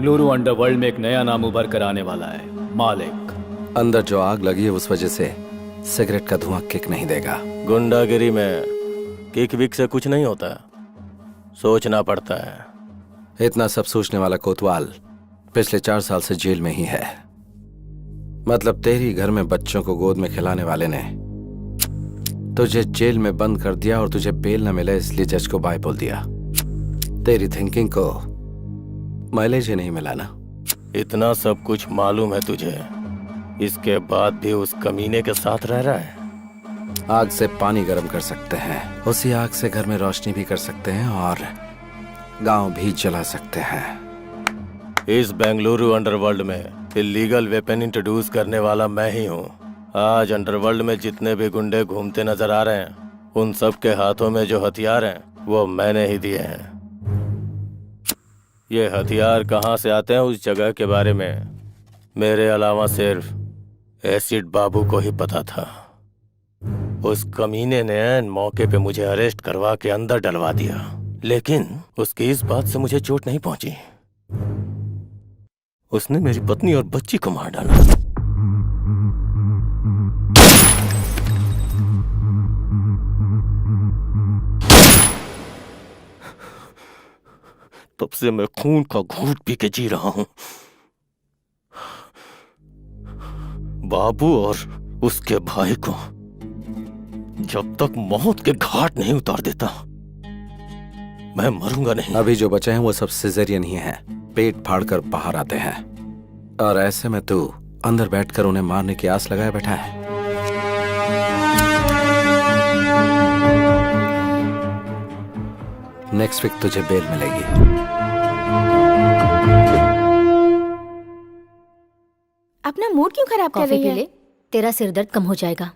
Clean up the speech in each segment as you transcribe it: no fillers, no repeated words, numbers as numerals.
Bengaluru underworld में एक नया नाम उभर कर आने वाला है, मालिक। अंदर जो आग लगी है उस वजह से सिगरेट का धुआं किक नहीं देगा। गुंडागिरी में किक विक से कुछ नहीं होता, सोचना पड़ता है। इतना सब सोचने वाला कोतवाल पिछले 4 साल से जेल में ही है। मतलब तेरी घर में बच्चों को गोद में खिलाने वाले ने तुझे जेल में बंद कर दिया और तुझे बेल न मिले इसलिए जज को बाय बोल दिया। तेरी थिंकिंग को माइलेज ही नहीं मिला ना। इतना सब कुछ मालूम है तुझे, इसके बाद भी उस कमीने के साथ रह रहा है। आग से पानी गर्म कर सकते हैं, उसी आग से घर में रोशनी भी कर सकते हैं और गांव भी जला सकते हैं। इस बेंगलुरु अंडरवर्ल्ड में इलीगल वेपन इंट्रोड्यूस करने वाला मैं ही हूँ। आज अंडरवर्ल्ड में जितने भी गुंडे घूमते नजर आ रहे हैं, उन सब के हाथों में जो हथियार हैं वो मैंने ही दिए हैं। ये हथियार कहाँ से आते हैं उस जगह के बारे में मेरे अलावा सिर्फ एसिड बाबू को ही पता था। उस कमीने ने ऐन मौके पे मुझे अरेस्ट करवा के अंदर डलवा दिया, लेकिन उसकी इस बात से मुझे चोट नहीं पहुंची। उसने मेरी पत्नी और बच्ची को मार डाला। तब से मैं खून का घूंट पी के जी रहा हूं। बाबू और उसके भाई को जब तक मौत के घाट नहीं उतार देता मैं मरूंगा नहीं। अभी जो बचे हैं वो सब सिजेरियन ही हैं, पेट फाड़कर बाहर आते हैं। और ऐसे में तू अंदर बैठकर उन्हें मारने की आस लगाए बैठा है। नेक्स्ट वीक तुझे बेल मिलेगी। अपना मूड क्यों खराब कर कॉफी रही पी है? ले, तेरा सिर दर्द कम हो जाएगा।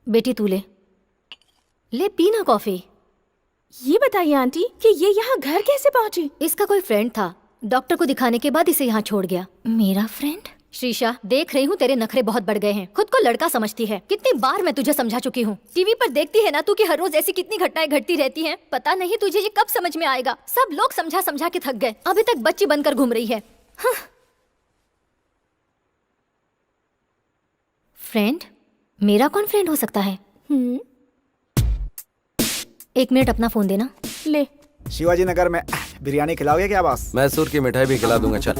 बेटी तू ले पी ना कॉफी। ये बताइए आंटी कि ये यहाँ घर कैसे पहुँची? इसका कोई फ्रेंड था, डॉक्टर को दिखाने के बाद इसे यहाँ छोड़ गया। मेरा फ्रेंड? श्रीशा, देख रही हूँ तेरे नखरे बहुत बढ़ गए हैं। खुद को लड़का समझती है। कितनी बार मैं तुझे समझा चुकी हूँ। टीवी पर देखती है ना तू कि हर रोज ऐसी कितनी घटनाएं घटती रहती हैं। पता नहीं तुझे ये कब समझ में आएगा। सब लोग समझा समझा के थक गए, अभी तक बच्ची बनकर घूम रही है। हाँ। फ्रेंड? मेरा कौन फ्रेंड हो सकता है? 1 मिनट अपना फोन देना। ले। शिवाजी नगर में बिरयानी खिलाओगे क्या बॉस? मैसूर की मिठाई भी खिला दूंगा। चल।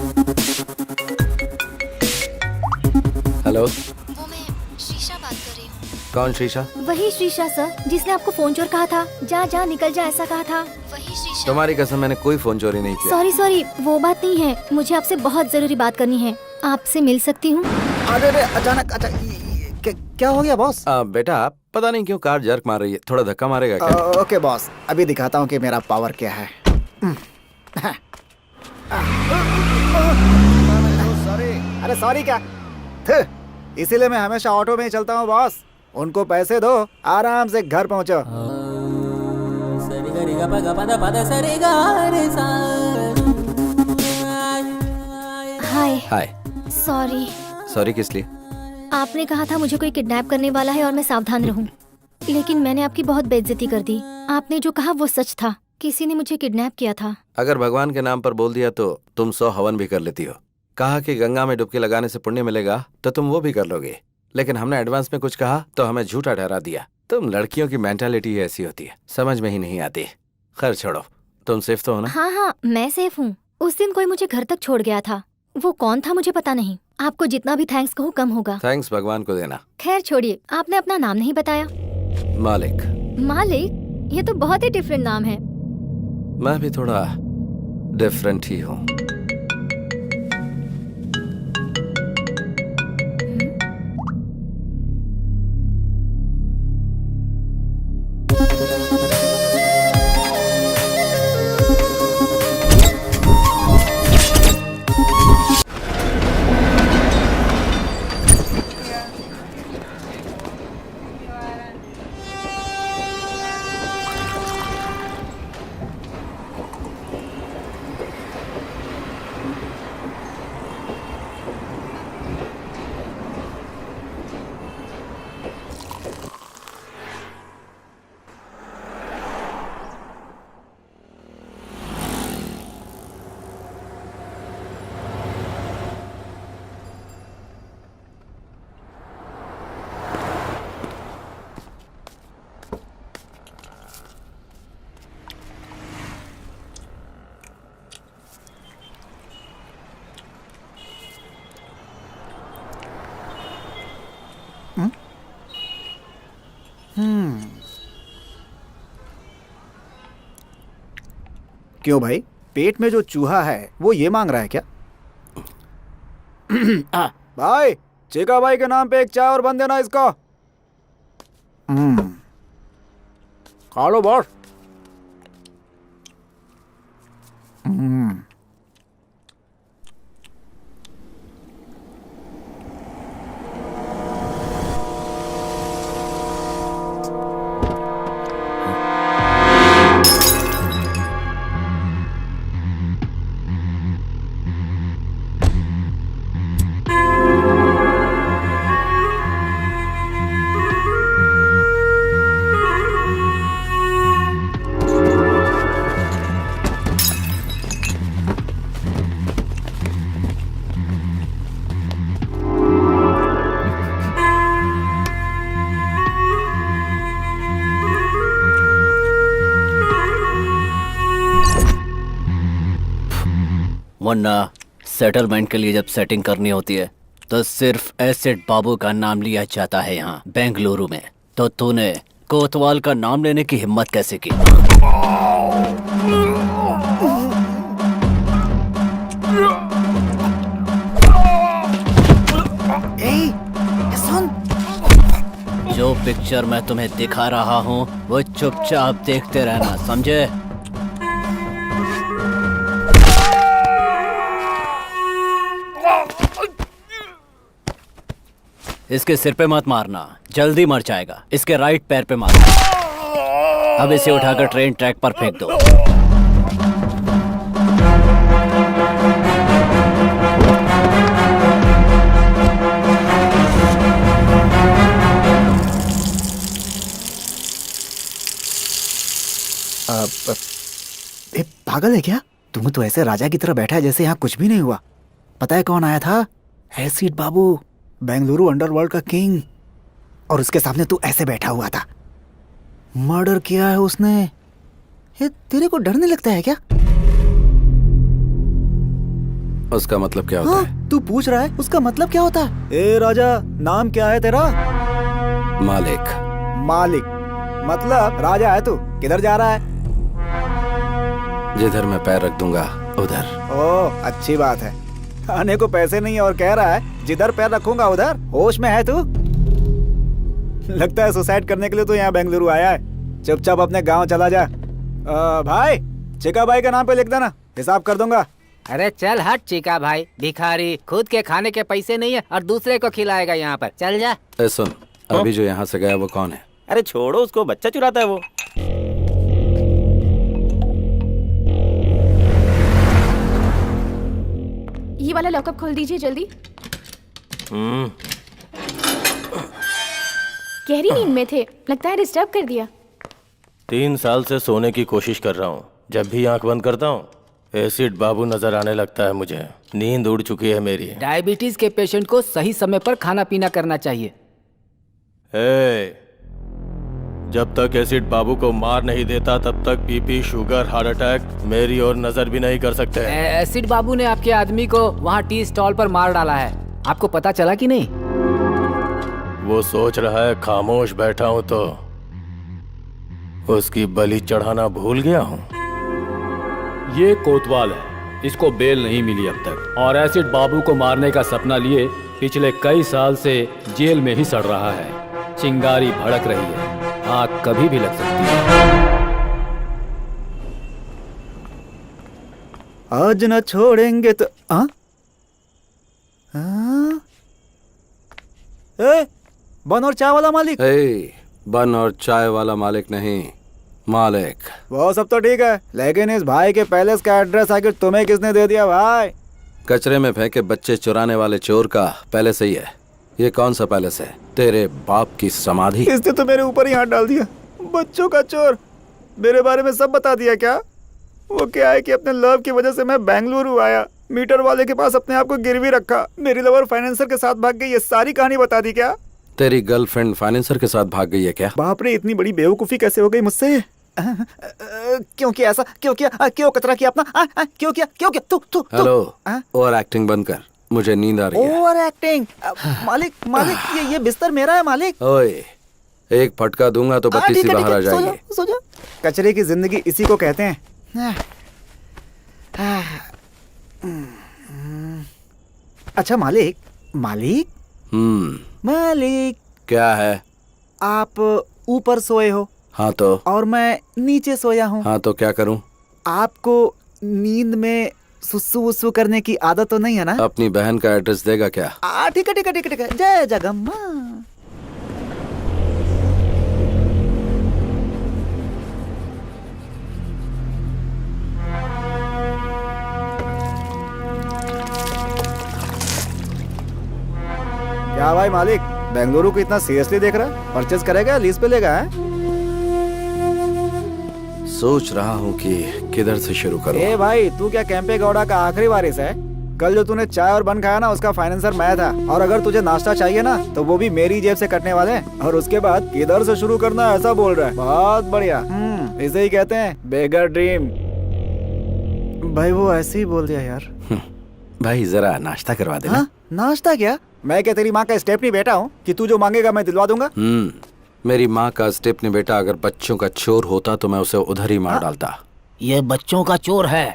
हेलो, वो मैं शीशा बात कर रही हूँ। कौन शीशा? वही शीशा सर, जिसने आपको फोन चोर कहा था। जा जा निकल जा ऐसा कहा था। वही शीशा। तुम्हारी कसम, मैंने कोई फोन चोरी नहीं किया। सॉरी, वो बात नहीं है। मुझे आपसे बहुत जरूरी बात करनी है। आपसे मिल सकती हूँ? अरे अचानक क्या हो गया बॉस? बेटा पता नहीं क्यों कार जर्क मार रही है, थोड़ा धक्का मारेगा क्या? ओके बॉस, अभी दिखाता हूँ कि मेरा पावर क्या है। अरे सॉरी क्या, इसीलिए मैं हमेशा ऑटो में ही चलता हूँ बॉस। उनको पैसे दो, आराम से घर पहुँचो। हाय। सॉरी किस लिए? आपने कहा था मुझे कोई किडनैप करने वाला है और मैं सावधान रहूं। लेकिन मैंने आपकी बहुत बेइज्जती कर दी। आपने जो कहा वो सच था, किसी ने मुझे किडनैप किया था। अगर भगवान के नाम पर बोल दिया तो तुम 100 हवन भी कर लेती हो। कहा कि गंगा में डुबकी लगाने से पुण्य मिलेगा तो तुम वो भी कर लोगे, लेकिन हमने एडवांस में कुछ कहा तो हमें झूठा ठहरा दिया। तुम लड़कियों की मेंटालिटी ऐसी होती है, समझ में ही नहीं आती। खैर छोड़ो, तुम सेफ तो हो ना? हाँ, मैं सेफ हूँ। उस दिन कोई मुझे घर तक छोड़ गया था। वो कौन था मुझे पता नहीं। आपको जितना भी थैंक्स कहूँ कम होगा। थैंक्स भगवान को देना। खैर छोड़िए, आपने अपना नाम नहीं बताया। मालिक। मालिक? ये तो बहुत ही डिफरेंट नाम है। मैं भी थोड़ा डिफरेंट ही हूँ। क्यों भाई, पेट में जो चूहा है वो ये मांग रहा है क्या? भाई, चिका भाई के नाम पे एक चाय और बन देना इसको। खा लो बॉस। वरना सेटलमेंट के लिए जब सेटिंग करनी होती है तो सिर्फ एसिड बाबू का नाम लिया जाता है यहाँ बेंगलुरु में। तो तूने कोतवाल का नाम लेने की हिम्मत कैसे की? सुन, जो पिक्चर मैं तुम्हें दिखा रहा हूँ वो चुपचाप देखते रहना, समझे? इसके सिर पे मत मारना, जल्दी मर जाएगा। इसके राइट पैर पे मारना। अब इसे उठाकर ट्रेन ट्रैक पर फेंक दो। पागल है क्या? तुम तो ऐसे राजा की तरह बैठा है जैसे यहाँ कुछ भी नहीं हुआ। पता है कौन आया था? एसिड बाबू, बेंगलुरु अंडरवर्ल्ड का किंग। और उसके सामने तू ऐसे बैठा हुआ था। मर्डर किया है उसने। ये तेरे को डर नहीं लगता है क्या? उसका मतलब क्या होता है? तू पूछ रहा है उसका मतलब क्या होता है? ए राजा, नाम क्या है तेरा? मालिक। मालिक मतलब राजा है तू। किधर जा रहा है? जिधर मैं पैर रख दूंगा उधर। ओह, अच्छी बात है। आने को पैसे नहीं और कह रहा है जिधर पैर रखूंगा उधर। होश में है तू? लगता है सुसाइड करने के लिए तो यहाँ बेंगलुरु आया है। चुपचाप अपने गांव चला जा। भाई, चिका भाई के नाम पे लिख देना, हिसाब कर दूंगा। अरे चल हट चिका भाई, भिखारी, खुद के खाने के पैसे नहीं है और दूसरे को खिलाएगा यहाँ पर। चल जा। सुन, अभी जो यहाँ से गया वो कौन है? अरे छोड़ो उसको, बच्चा चुराता है वो। ये वाला लॉकअप खोल दीजिए जल्दी। गहरी नींद में थे, लगता है डिस्टर्ब कर दिया। 3 साल से सोने की कोशिश कर रहा हूँ। जब भी आंख बंद करता हूँ एसिड बाबू नजर आने लगता है मुझे। नींद उड़ चुकी है मेरी। डायबिटीज के पेशेंट को सही समय पर खाना पीना करना चाहिए। जब तक एसिड बाबू को मार नहीं देता तब तक बीपी, शुगर, हार्ट अटैक मेरी ओर नजर भी नहीं कर सकते। एसिड बाबू ने आपके आदमी को वहाँ टी स्टॉल पर मार डाला है। आपको पता चला कि नहीं? वो सोच रहा है खामोश बैठा हूँ तो उसकी बलि चढ़ाना भूल गया हूँ। ये कोतवाल है, इसको बेल नहीं मिली अब तक और एसिड बाबू को मारने का सपना लिए पिछले कई साल से जेल में ही सड़ रहा है। चिंगारी भड़क रही है, आग कभी भी लग सकती है। आज न छोड़ेंगे तो बन और चाय वाला मालिक। बन और चाय वाला मालिक नहीं, मालिक। वो सब तो ठीक है, लेकिन इस भाई के पैलेस का एड्रेस आखिर तुम्हें किसने दे दिया भाई? कचरे में फेंके बच्चे चुराने वाले चोर का पैलेस ही है। ये कौन सा पैलेस है? तेरे बाप की समाधि। इसने तो मेरे ऊपर ही हाथ डाल दिया। बच्चों का चोर, मेरे बारे में सब बता दिया क्या? वो क्या है कि अपने लव की वजह से मैं बेंगलुरु आया, मीटर वाले के पास अपने आप को गिरवी रखा, मेरी लवर फाइनेंसर के साथ भाग गई, ये सारी कहानी बता दी क्या? तेरी गर्लफ्रेंड फाइनेंसर के साथ भाग गई है क्या? बाप रे, इतनी बड़ी बेवकूफी कैसे हो गई मुझसे? क्यों किया ऐसा? क्यों किया? क्यों कचरा किया अपना? क्यों किया? क्यों किया? तू हेलो, ओवर एक्टिंग बंद कर, मुझे नींद आ रही है। Over acting? मालिक ये बिस्तर मेरा है मालिक। ओए, एक फटका दूंगा तो बत्ती सी बाहर आ जाएगी। सो जा। कचरे की जिंदगी इसी को कहते हैं। अच्छा मालिक, मालिक, मालिक, क्या है? आप ऊपर सोए हो हाँ तो? और मैं नीचे सोया हूँ। हाँ तो क्या करूं? आपको नींद में सुसु वुसु करने की आदत तो नहीं है ना? अपनी बहन का एड्रेस देगा क्या? ठीक है ठीक है ठीक है ठीक है। जय जगम्मा। क्या भाई मालिक, बेंगलुरु को इतना सीरियसली देख रहा है? परचेज करेगा, लीज पे लेगा? है सोच रहा हूँ कि किधर से शुरू करूँ। ए भाई, तू क्या कैंपे गौड़ा का आखिरी वारिस है? कल जो तूने चाय और बन खाया ना, उसका फाइनेंसर मैं था। और अगर तुझे नाश्ता चाहिए ना, तो वो भी मेरी जेब से कटने वाले हैं। और उसके बाद किधर से शुरू करना, ऐसा बोल रहा है। बहुत बढ़िया। इसे ही कहते हैं बेगर ड्रीम। भाई वो ऐसे ही बोल दिया यार। भाई जरा नाश्ता करवा देना। हाँ? नाश्ता क्या? मैं क्या तेरी माँ का स्टेपनी बेटा हूँ कि तू जो मांगेगा मैं दिलवा दूंगा? मेरी माँ का स्टेपनी बेटा अगर बच्चों का चोर होता तो मैं उसे उधर ही मार डालता। ये बच्चों का चोर है।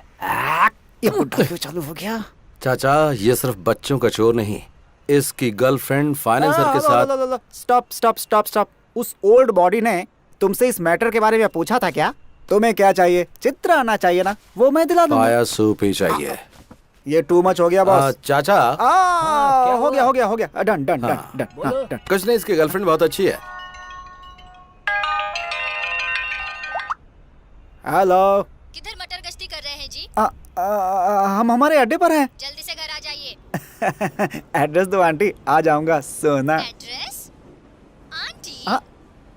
ये बुड्ढा क्यों चालू हो गया? चाचा, ये सिर्फ बच्चों का चोर नहीं, इसकी गर्लफ्रेंड फाइनेंसर के साथ। Stop stop stop stop. उस ओल्ड बॉडी ने तुमसे इस मैटर के बारे में पूछा था क्या? तुम्हें क्या चाहिए? चित्र आना चाहिए ना, वो मैं दिला दूंगा। पाया सूप ही चाहिए। ये टू मच हो गया बॉस। चाचा, हो गया हो गया हो गया। Done done done done. कुछ नहीं, इसकी गर्लफ्रेंड बहुत अच्छी है। हेलो, किधर मटर गश्ती कर रहे हैं जी? हम हमारे अड्डे पर हैं। जल्दी से घर आ जाइए। एड्रेस दो आंटी, आ जाऊंगा। सोना। एड्रेस? आंटी, हाँ?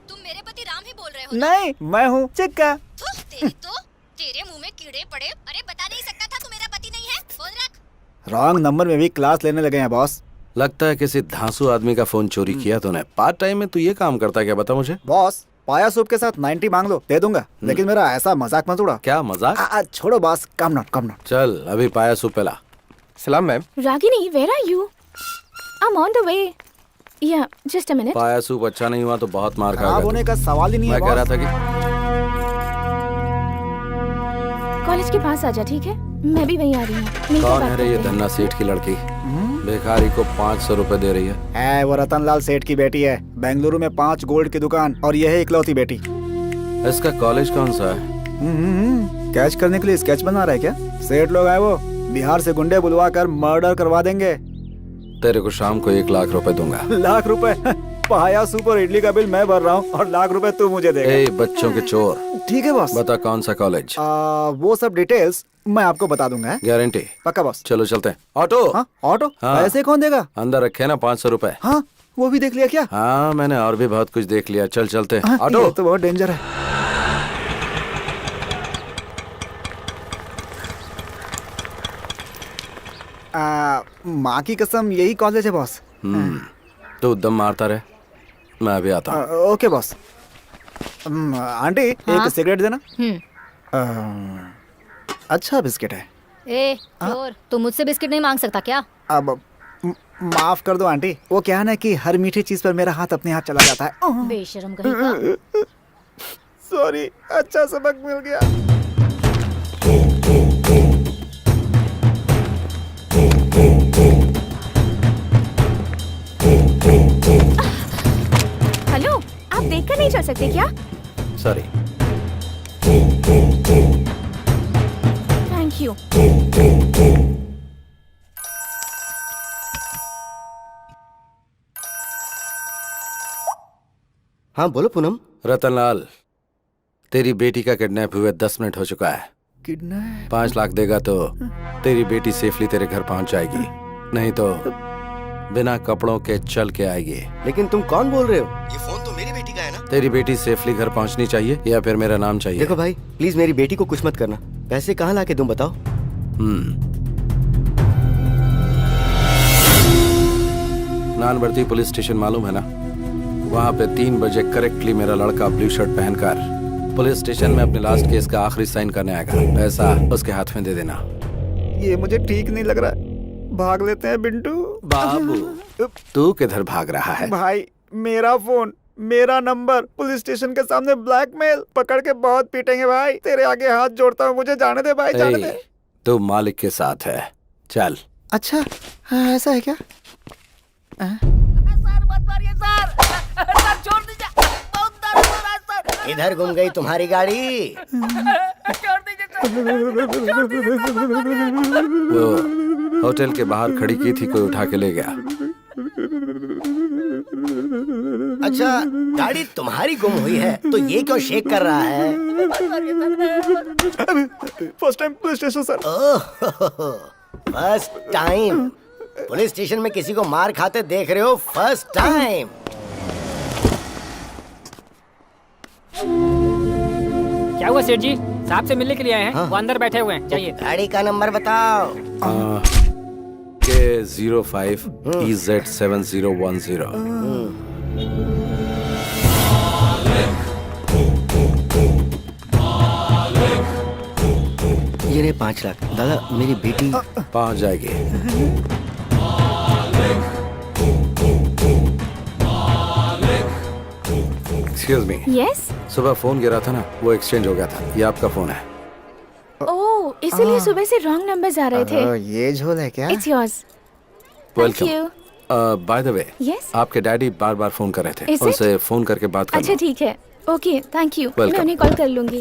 तुम मेरे पति राम ही बोल रहे हो ना? नहीं, मैं हूँ चिक्का। तेरी तो, तेरे मुंह में कीड़े पड़े। अरे बता नहीं सकता था तू मेरा पति नहीं है? फोन रख। रॉन्ग नंबर में भी क्लास लेने लगे हैं बॉस। लगता है किसी धांसू आदमी का फोन चोरी किया तूने। पार्ट टाइम में तू ये काम करता है क्या, बता मुझे। बॉस, पाया सूप के साथ 90 मांग लो, दे दूंगा। लेकिन मेरा ऐसा मजाक मत उड़ा। क्या मजाक? छोड़ो बॉस, कम नॉट। चल अभी पाया सूप पिला। सलाम ma'am. Ragini, where are you? I'm on the way. Yeah, just a minute. पाया सूप अच्छा नहीं हुआ तो बहुत मार खराब खाएगा होने तू। का सवाल ही नहीं है मैं कह रहा बॉस। था कि कॉलेज के पास आ जा, ठीक है? मैं भी वहीं आ रही हूँ। मिलकर कौन बात है रे ये करते हैं। धन्ना सेठ की लड़की? भिखारी को 500 रुपए दे रही है। वो रतनलाल सेठ की बेटी है। बेंगलुरु में 5 गोल्ड की दुकान और यह है इकलौती बेटी। इसका कॉलेज कौन सा है? कैच करने के लिए स्केच बना रहा है क्या? सेठ लोग आए वो, बिहार से गुंडे बुलवा कर मर्डर करवा देंगे। तेरे को शाम को 1 लाख रुपए दूंगा। लाख रुपए? पाया सूप और इडली का बिल मैं भर रहा हूँ और लाख रुपए तू मुझे देगा। ए बच्चों के चोर, ठीक है बॉस। बता कौन सा कॉलेज? वो सब डिटेल्स मैं आपको बता दूंगा। गारंटी? पक्का बॉस। चलो चलते हैं। ऑटो? हाँ, ऑटो? हाँ। पैसे कौन देगा? अंदर रखे ना 500 रुपए। हाँ, वो भी देख लिया क्या? हाँ मैंने और भी बहुत कुछ देख लिया। चल चलते हैं। हाँ, ऑटो? ये तो बहुत डेंजर है। माँ की कसम, यही कॉलेज है बॉस। तू दम मारता रहे, मैं अभी आता हूँ। Okay boss. आंटी, एक सिगरेट देना। अच्छा बिस्किट है। ए चोर, तू मुझसे बिस्किट नहीं मांग सकता क्या? अब माफ कर दो आंटी, वो क्या है ना कि हर मीठी चीज पर मेरा हाथ अपने हाथ चला जाता है। बेशरम कहीं का। सॉरी, अच्छा सबक मिल गया। हेलो, आप देखकर नहीं चल सकते क्या? सॉरी। Thank you. हाँ बोलो पूनम। रतनलाल, तेरी बेटी का किडनैप हुए 10 मिनट हो चुका है। किडनैप? 5 लाख देगा तो तेरी बेटी सेफली तेरे घर पहुंच जाएगी, नहीं तो बिना कपड़ों के चल के आएगी। लेकिन तुम कौन बोल रहे हो? ये फोन तो मेरी बेटी का है ना? तेरी बेटी सेफली घर पहुंचनी चाहिए या फिर मेरा नाम चाहिए? देखो भाई, प्लीज मेरी बेटी को कुछ मत करना। पैसे कहाँ लाके दूं बताओ? नानबर्ती पुलिस स्टेशन मालूम है ना? वहाँ पे 3 बजे करेक्टली मेरा लड़का ब्लू शर्ट पहनकर पुलिस स्टेशन में अपने लास्ट केस का आखिरी साइन करने आएगा। पैसा उसके हाथ में दे देना। ये मुझे ठीक नहीं लग रहा है। भाग लेते हैं बिंटू। बाबू, तू किधर भाग रहा है? भाई, मेरा फोन, मेरा नंबर, पुलिस स्टेशन के सामने ब्लैकमेल, पकड़ के बहुत पीटेंगे भाई। तेरे आगे हाथ जोड़ता हूँ, मुझे जाने दे भाई, जाने दे। तू मालिक के साथ है, चल। अच्छा हाँ, ऐसा है क्या? इधर घूम गई तुम्हारी गाड़ी। वो होटल के बाहर खड़ी की थी, कोई उठा के ले गया। अच्छा गाड़ी तुम्हारी गुम हुई है तो ये क्यों शेक कर रहा है? First time police station sir. First time police station में किसी को मार खाते देख रहे हो? First time. क्या हुआ सेठ जी? साहब से मिलने के लिए आए हैं। हाँ। वो अंदर बैठे हुए हैं, चाहिए। गाड़ी का नंबर बताओ। K05 EZ7010। ये रे 5 लाख। दादा मेरी बेटी पहुंच जाएगी। Excuse me, yes. सुबह फोन गिरा था ना, वो एक्सचेंज हो गया था। ये आपका फोन है। ओह, इसीलिए सुबह से रॉन्ग नंबर्स आ रहे थे। ये झोल है क्या? It's yours. Thank you. By the way, yes. आपके डैडी बार बार फोन कर रहे थे, Is it? उनसे फोन करके बात अच्छा करना। ठीक है। Okay, thank you. Welcome. मैं उन्हें कॉल कर लूंगी।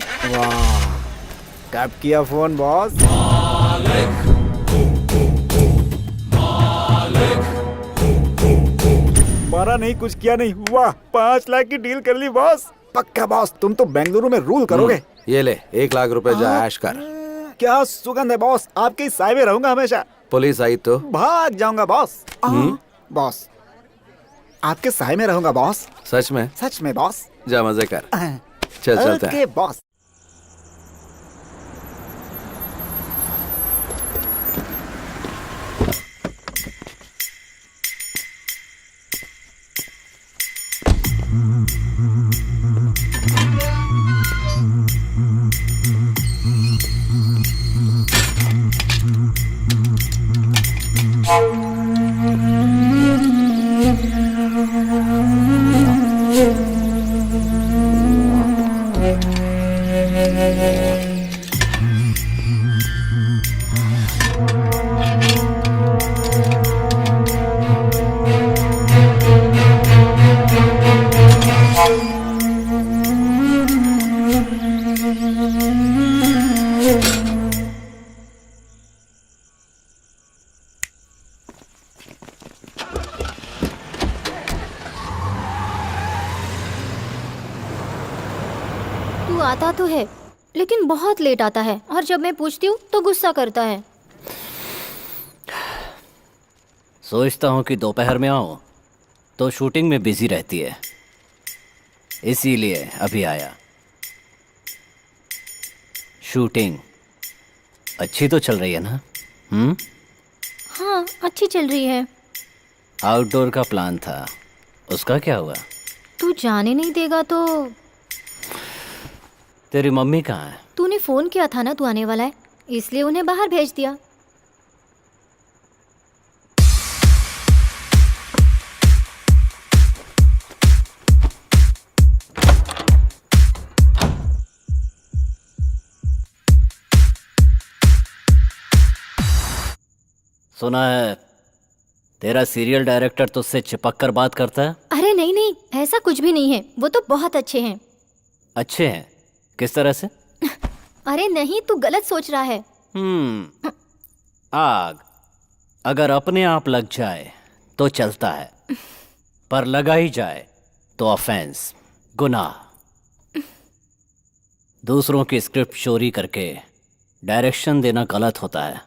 कब किया फोन बॉस? मारा नहीं, कुछ किया नहीं। वाह, 5 लाख की डील कर ली बॉस। पक्का बॉस, तुम तो बेंगलुरु में रूल करोगे। ये ले 1 लाख रुपए, जा ऐश कर। क्या सुगंध है बॉस, आपके साय में रहूंगा हमेशा। पुलिस आई तो भाग जाऊंगा बॉस। बॉस, आपके साय में रहूंगा बॉस। सच में? सच में बॉस। जा मजे कर। चल चलते हैं। Okay boss. तू आता तो है लेकिन बहुत लेट आता है, और जब मैं पूछती हूँ तो गुस्सा करता है। सोचता हूँ कि दोपहर में आऊँ तो शूटिंग में बिजी रहती है, इसीलिए अभी आया। शूटिंग अच्छी तो चल रही है ना? हाँ, अच्छी चल रही है। आउटडोर का प्लान था, उसका क्या हुआ? तू जाने नहीं देगा तो? तेरी मम्मी कहाँ है? तूने फोन किया था ना तू आने वाला है, इसलिए उन्हें बाहर भेज दिया। सुना है तेरा सीरियल डायरेक्टर तुझसे चिपक कर बात करता है? अरे नहीं नहीं, ऐसा कुछ भी नहीं है, वो तो बहुत अच्छे हैं। अच्छे हैं? किस तरह से? अरे नहीं, तू गलत सोच रहा है। आग अगर अपने आप लग जाए तो चलता है, पर लगा ही जाए तो ऑफेंस, गुनाह। दूसरों की स्क्रिप्ट चोरी करके डायरेक्शन देना गलत होता है,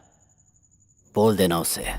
बोल देना उसे।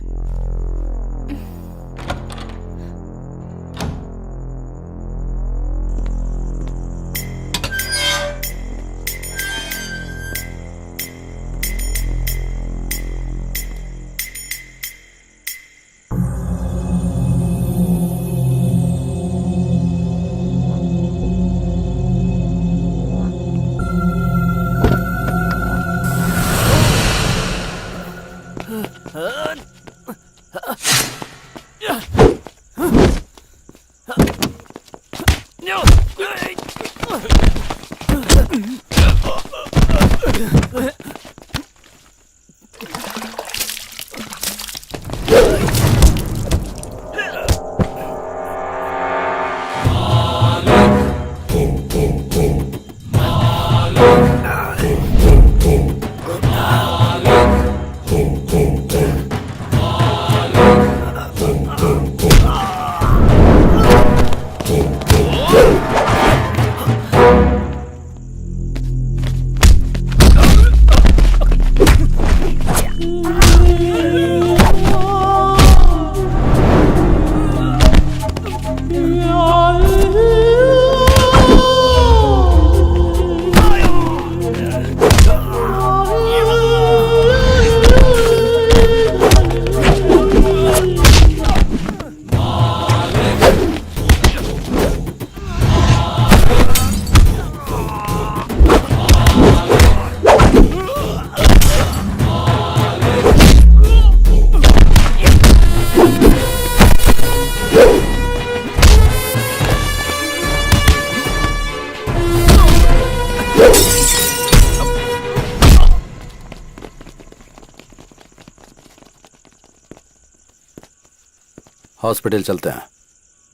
हॉस्पिटल चलते हैं।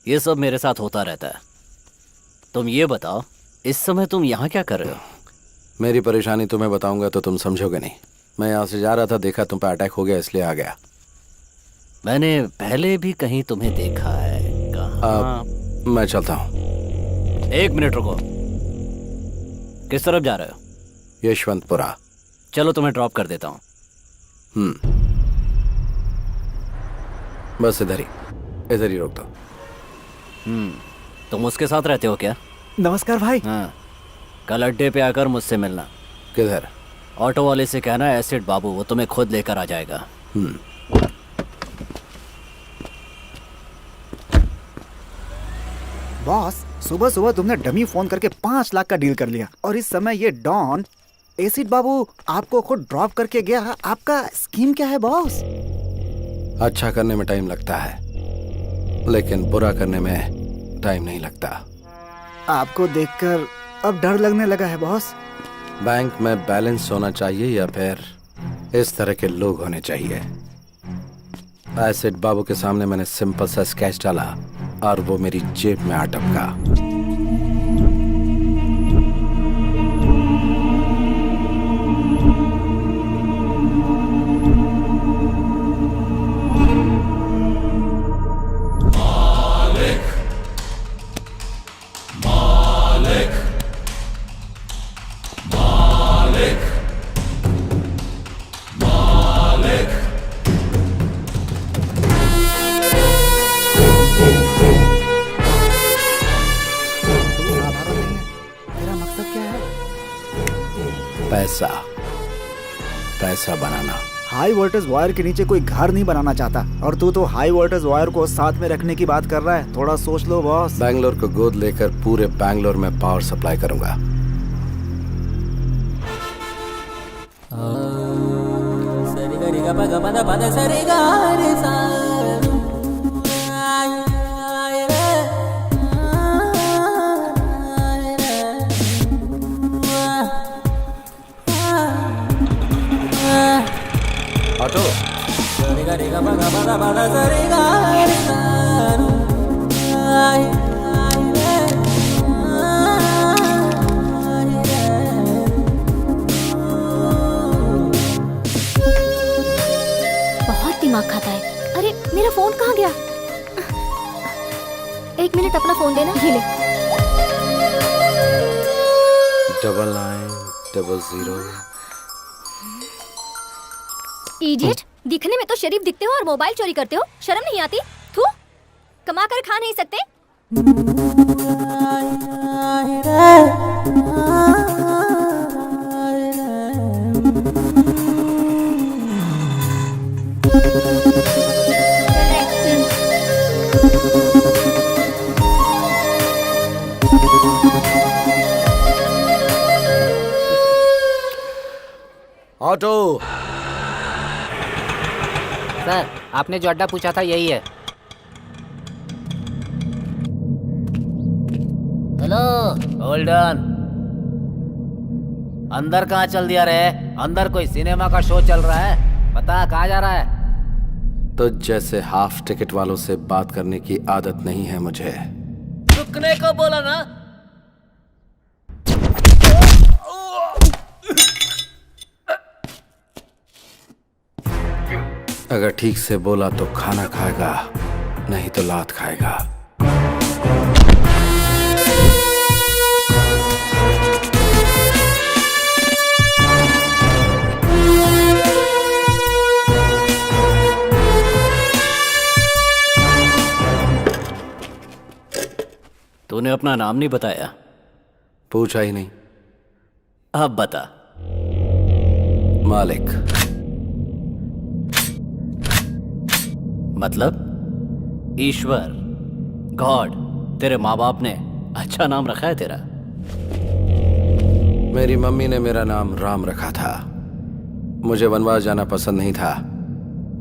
ये सब मेरे साथ होता रहता है। तुम ये बताओ, इस समय तुम यहाँ क्या कर रहे हो? मेरी परेशानी तुम्हें बताऊंगा तो तुम समझोगे नहीं। मैं यहाँ से जा रहा था, देखा तुम पे अटैक हो गया, इसलिए आ गया। मैंने पहले भी कहीं तुम्हें देखा है। कहाँ? मैं चलता हूँ। 1 मिनट रुको। किस तरफ जा रहे हो? यशवंतपुरा। चलो तुम्हें ड्रॉप कर देता हूँ। बस इधर ही रोक दो। तुम उसके साथ रहते हो क्या? नमस्कार भाई। हाँ, कल अड्डे पे आकर मुझसे मिलना। किधर? ऑटो वाले से कहना एसिड बाबू, वो तुम्हें खुद लेकर आ जाएगा। बॉस, सुबह सुबह तुमने डमी फोन करके 5 लाख का डील कर लिया, और इस समय ये डॉन एसिड बाबू आपको खुद ड्रॉप करके गया। आपका स्कीम क्या है बॉस? अच्छा करने में टाइम लगता है, लेकिन बुरा करने में टाइम नहीं लगता। आपको देखकर अब डर लगने लगा है बॉस। बैंक में बैलेंस होना चाहिए या फिर इस तरह के लोग होने चाहिए? एसिड बाबू के सामने मैंने सिंपल सा स्केच डाला और वो मेरी जेब में आ टपका। पैसा, पैसा बनाना। हाई वोल्टेज वायर के नीचे कोई घर नहीं बनाना चाहता, और तू तो हाई वोल्टेज वायर को साथ में रखने की बात कर रहा है। थोड़ा सोच लो बॉस। बैंगलोर को गोद लेकर पूरे बैंगलोर में पावर सप्लाई करूंगा। ऑटो। बहुत दिमाग खाता है। अरे मेरा फोन कहाँ गया? 1 मिनट, अपना फोन देना। ये ले। 9900। इडियट, दिखने में तो शरीफ दिखते हो और मोबाइल चोरी करते हो। शर्म नहीं आती? थू, कमा कर खा नहीं सकते? ऑटो। सर, आपने जो अड्डा पूछा था यही है। Hello, hold on. अंदर कहाँ चल दिया रे? अंदर कोई सिनेमा का शो चल रहा है, बता कहाँ जा रहा है? तो जैसे हाफ टिकट वालों से बात करने की आदत नहीं है मुझे। रुकने को बोला ना। अगर ठीक से बोला तो खाना खाएगा, नहीं तो लात खाएगा। तूने अपना नाम नहीं बताया। पूछा ही नहीं। अब बता। मालिक। मतलब ईश्वर, गॉड। तेरे माँ बाप ने अच्छा नाम रखा है तेरा। मेरी मम्मी ने मेरा नाम राम रखा था। मुझे वनवास जाना पसंद नहीं था,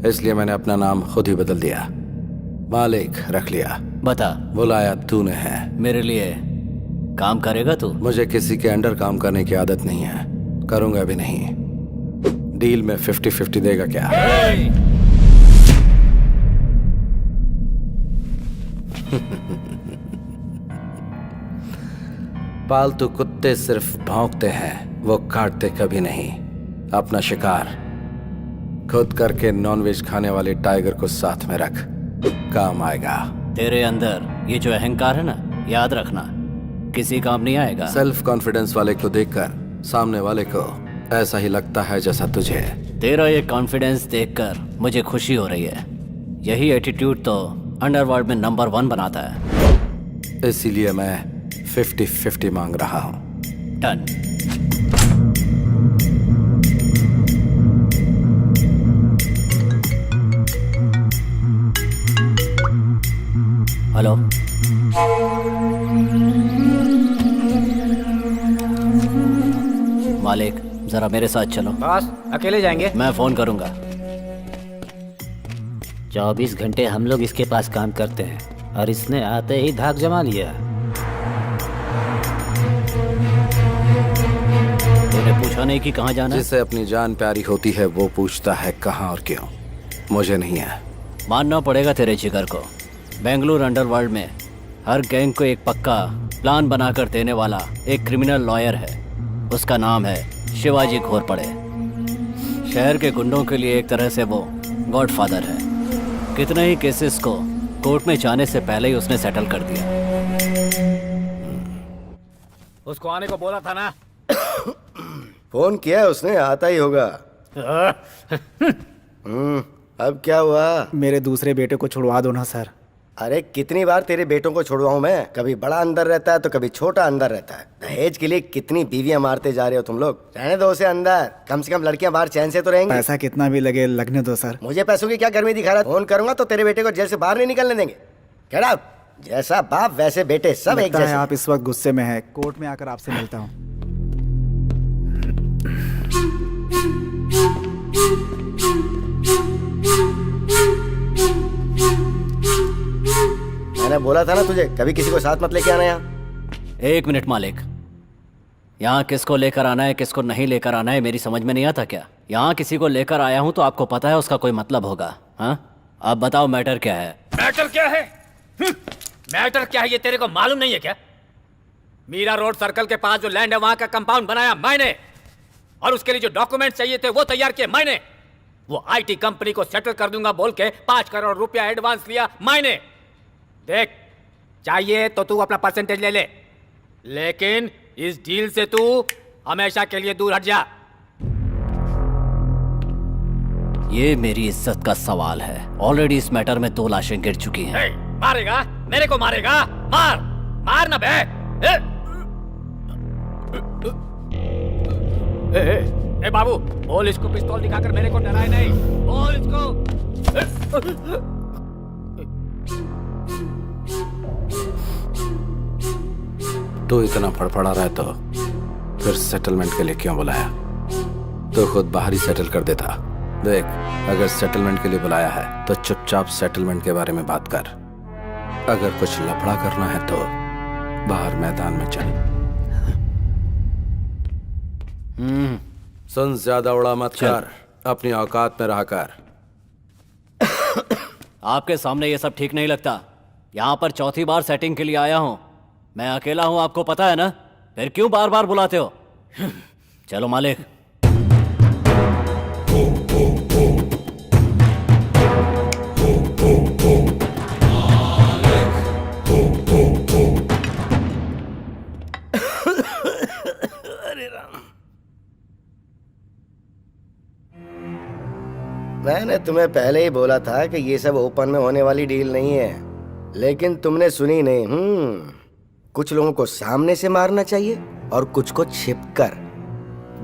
इसलिए मैंने अपना नाम खुद ही बदल दिया। मालिक रख लिया। बता। बुलाया तूने है। मेरे लिए काम करेगा तू? मुझे किसी के अंडर काम करने की आदत नहीं है, करूंगा भी नहीं। डील में 50-50 देगा क्या? पालतू कुत्ते सिर्फ भौंकते हैं, वो काटते कभी नहीं। अपना शिकार खुद करके नॉनवेज खाने वाले टाइगर को साथ में रख, काम आएगा। तेरे अंदर ये जो अहंकार है ना, याद रखना किसी काम नहीं आएगा। सेल्फ कॉन्फिडेंस वाले को देखकर सामने वाले को ऐसा ही लगता है जैसा तुझे। तेरा ये कॉन्फिडेंस देखकर मुझे खुशी हो रही है। यही एटीट्यूड तो अंडरवर्ल्ड में नंबर 1 बनाता है। इसीलिए मैं 50-50 मांग रहा हूँ। डन। हेलो, मालिक जरा मेरे साथ चलो। बॉस अकेले जाएंगे? मैं फोन करूंगा। 24 घंटे हम लोग इसके पास काम करते हैं और इसने आते ही धाक जमा लिया। तूने पूछा नहीं कि कहाँ जाना है? जिसे अपनी जान प्यारी होती है वो पूछता है कहाँ और क्यों। मुझे नहीं है। मानना पड़ेगा तेरे जिगर को। बेंगलुरु अंडरवर्ल्ड में हर गैंग को एक पक्का प्लान बनाकर देने वाला एक क्रिमिनल लॉयर है। उसका नाम है शिवाजी घोरपड़े। शहर के गुंडों के लिए एक तरह से वो गॉडफादर है। कितने ही केसेस को कोर्ट में जाने से पहले ही उसने सेटल कर दिया। उसको आने को बोला था ना। फोन किया है उसने, आता ही होगा। अब क्या हुआ? मेरे दूसरे बेटे को छुड़वा दो ना सर। अरे कितनी बार तेरे बेटों को छुड़वाऊं मैं? कभी बड़ा अंदर रहता है तो कभी छोटा अंदर रहता है। दहेज के लिए कितनी बीवियां मारते जा रहे हो तुम लोग। रहने दो उसे अंदर, कम से कम लड़कियां बाहर चैन से तो रहेंगी। पैसा कितना भी लगे लगने दो सर। मुझे पैसों की क्या गर्मी दिखा रहा है? फोन करूंगा तो तेरे बेटे को जेल से बाहर नहीं निकलने देंगे। Get out. जैसा बाप वैसे बेटे, सब एक लगता है जैसे। आप इस वक्त गुस्से में हैं। कोर्ट में आकर आपसे मिलता हूँ। मैंने बोला था ना तुझे, कभी किसी को साथ मत लेके आना यहाँ। 1 मिनट मालिक, यहाँ किसको लेकर आना है किसको नहीं लेकर आना है मेरी समझ में नहीं आता क्या? यहाँ किसी को लेकर आया हूँ तो आपको पता है उसका कोई मतलब होगा। हाँ, आप बताओ मैटर क्या है? मैटर क्या है? मैटर क्या है ये तेरे को मालूम नहीं है क्या? मीरा रोड सर्कल के पास जो लैंड है वहां का कंपाउंड बनाया मैंने, और उसके लिए जो डॉक्यूमेंट चाहिए थे वो तैयार किए मैंने। वो आईटी कंपनी को सेटल कर दूंगा बोल के 5 करोड़ रुपया एडवांस लिया मैंने। देख, चाहिए तो तू अपना परसेंटेज ले ले, लेकिन इस डील से तू हमेशा के लिए दूर हट जा। ये मेरी इज्जत का सवाल है। ऑलरेडी इस मैटर में 2 लाशें गिर चुकी हैं। मारेगा? मेरे को मारेगा? मार मार ना बे। ए बाबू, बोल इसको पिस्तौल दिखाकर मेरे को डराए नहीं। बोल इसको। तू इतना फड़फड़ा रहा है तो फिर सेटलमेंट के लिए क्यों बुलाया? तो खुद बाहर ही सेटल कर देता। देख, अगर सेटलमेंट के लिए बुलाया है तो चुपचाप सेटलमेंट के बारे में बात कर। अगर कुछ लफड़ा करना है तो बाहर मैदान में चल। सुन, ज्यादा उड़ा मत कर, अपनी औकात में रहा कर। आपके सामने ये सब ठीक नहीं लगता। यहाँ पर 4थी बार सेटिंग के लिए आया हूँ। मैं अकेला हूँ, आपको पता है ना? फिर क्यों बार बार बुलाते हो? चलो मालिक। मैंने तुम्हें पहले ही बोला था कि ये सब ओपन में होने वाली डील नहीं है, लेकिन तुमने सुनी नहीं। कुछ लोगों को सामने से मारना चाहिए और कुछ को छिपकर।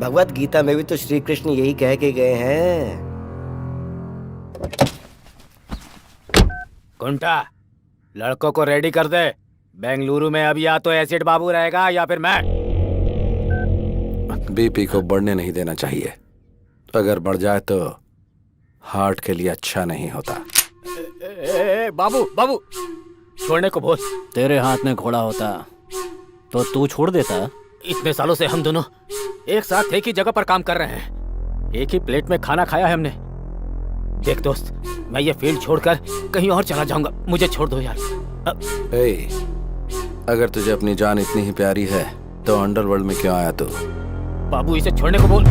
भगवत गीता में भी तो श्री कृष्ण यही कह के गए हैं। कुंटा, लड़कों को रेडी कर दे। बेंगलुरु में अब या तो एसिड बाबू रहेगा या फिर मैं। बीपी को बढ़ने नहीं देना चाहिए। अगर बढ़ जाए तो हार्ट के लिए अच्छा नहीं होता। बाबू बाबू, छोड़ने को बोल। तेरे हाथ में घोड़ा होता तो तू छोड़ देता। इतने सालों से हम दोनों एक साथ एक ही जगह पर काम कर रहे हैं, एक ही प्लेट में खाना खाया है हमने। देख दोस्त, मैं ये फील्ड छोड़कर कहीं और चला जाऊंगा, मुझे छोड़ दो यार। ए, अगर तुझे अपनी जान इतनी ही प्यारी है तो अंडरवर्ल्ड में क्यों आया तू? बाबू इसे छोड़ने को बोल।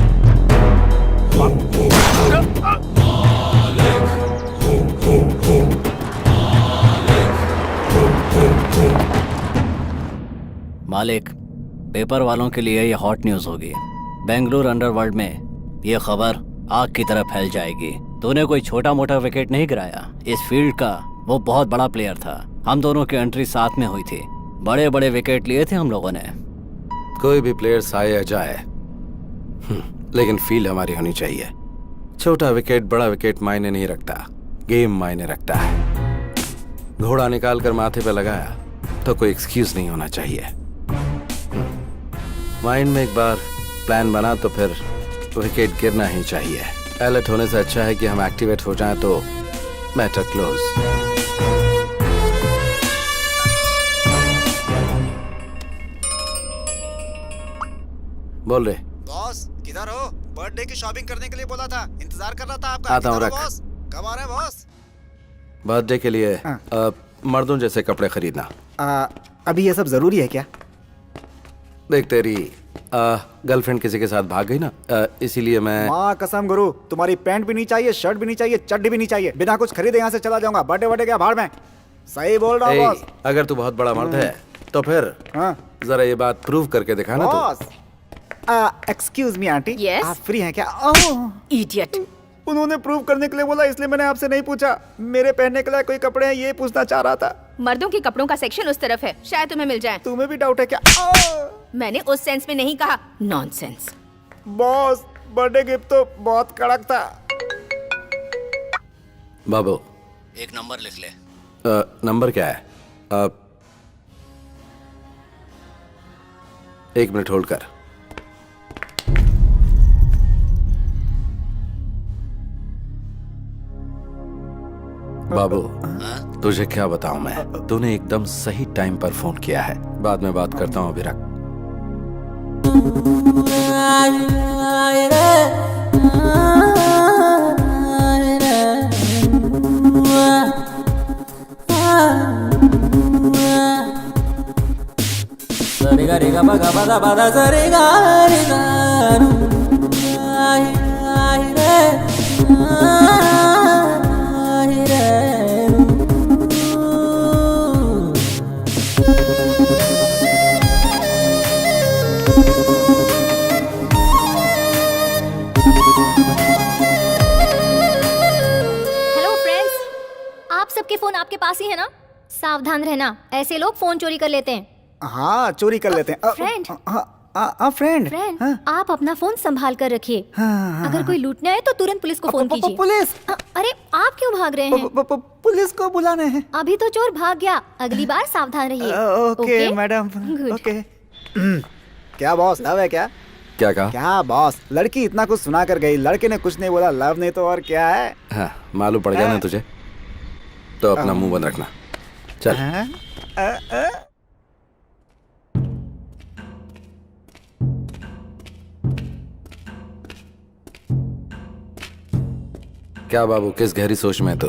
मालिक, पेपर वालों के लिए ये हॉट न्यूज होगी। बेंगलुरु अंडरवर्ल्ड में ये खबर आग की तरह फैल जाएगी। तूने कोई छोटा मोटा विकेट नहीं गिराया। इस फील्ड का वो बहुत बड़ा प्लेयर था। हम दोनों की एंट्री साथ में हुई थी। बड़े बड़े विकेट लिए थे हम लोगों ने। कोई भी प्लेयर आए या जाए, लेकिन फील्ड हमारी होनी चाहिए। छोटा विकेट बड़ा विकेट मायने नहीं रखता, गेम मायने रखता है। घोड़ा निकाल कर माथे पे लगाया तो कोई एक्सक्यूज नहीं होना चाहिए। माइंड में एक बार प्लान बना तो फिर विकेट गिरना ही चाहिए। अलर्ट होने से अच्छा है कि हम एक्टिवेट हो जाएं तो मैटर क्लोज। बोल रहे बॉस किधर हो? बर्थडे की शॉपिंग करने के लिए बोला था, इंतजार कर रहा था आपका। आता हूँ, किधर रख। हो बॉस? कब आ रहे हैं बॉस? बर्थडे के लिए हाँ। मर्दों जैसे कपड़े खरीदना। अभी ये सब जरूरी है क्या? देख, तेरी गर्लफ्रेंड किसी के साथ भाग गई ना, इसीलिए मैं माँ कसम गुरु, तुम्हारी पैंट भी नहीं चाहिए, शर्ट भी नहीं चाहिए, चड्डी भी नहीं चाहिए। बिना कुछ खरीदे यहाँ से चला जाऊंगा। बर्थडे बर्थडे क्या भाड़ में। सही बोल रहा हूँ ए, बॉस। अगर तू बहुत बड़ा मर्द है तो फिर हाँ जरा ये बात प्रूव करके दिखाना तू। Boss. Excuse me aunty, Yes? आप फ्री हैं क्या? ओह, इडियट। उन्होंने प्रूव करने के लिए बोला, इसलिए मैंने आपसे नहीं पूछा। मेरे पहनने के लिए कोई कपड़े हैं ये पूछना चाह रहा था। मर्दों के कपड़ों का सेक्शन उस तरफ है, शायद तुम्हें मिल जाए। तुम्हें भी डाउट है क्या? मैंने उस सेंस में नहीं कहा, नॉनसेंस। बॉस, बर्थडे गिफ्ट तो बहुत कड़क था। बाबू, एक नंबर लिख ले। नंबर क्या है? 1 मिनट होल्ड कर। बाबू, तुझे क्या बताऊं मैं, तूने एकदम सही टाइम पर फोन किया है। बाद में बात करता हूं, अभी रख। हेलो फ्रेंड्स, आप सबके फोन आपके पास ही है ना? सावधान रहना, ऐसे लोग फोन चोरी कर लेते हैं। हाँ, चोरी कर लेते हैं। फ्रेंड। फ्रेंड। फ्रेंड, आप अपना फोन संभाल कर रखिए। अगर कोई लूटने आए तो तुरंत पुलिस को फोन कीजिए। पुलिस? अरे आप क्यों भाग रहे हैं? पुलिस को बुलाने हैं। अभी तो चोर भाग गया, अगली बार सावधान रहिए। Okay madam, Good. ओके। क्या बॉस, लव है क्या? क्या कहा? क्या बॉस, लड़की इतना कुछ सुना कर गई, लड़के ने कुछ नहीं बोला। लव नहीं तो और क्या है? हाँ, मालूम पड़ गया ना तुझे, तो अपना मुंह बंद रखना। चल। क्या बाबू, किस गहरी सोच में है तू?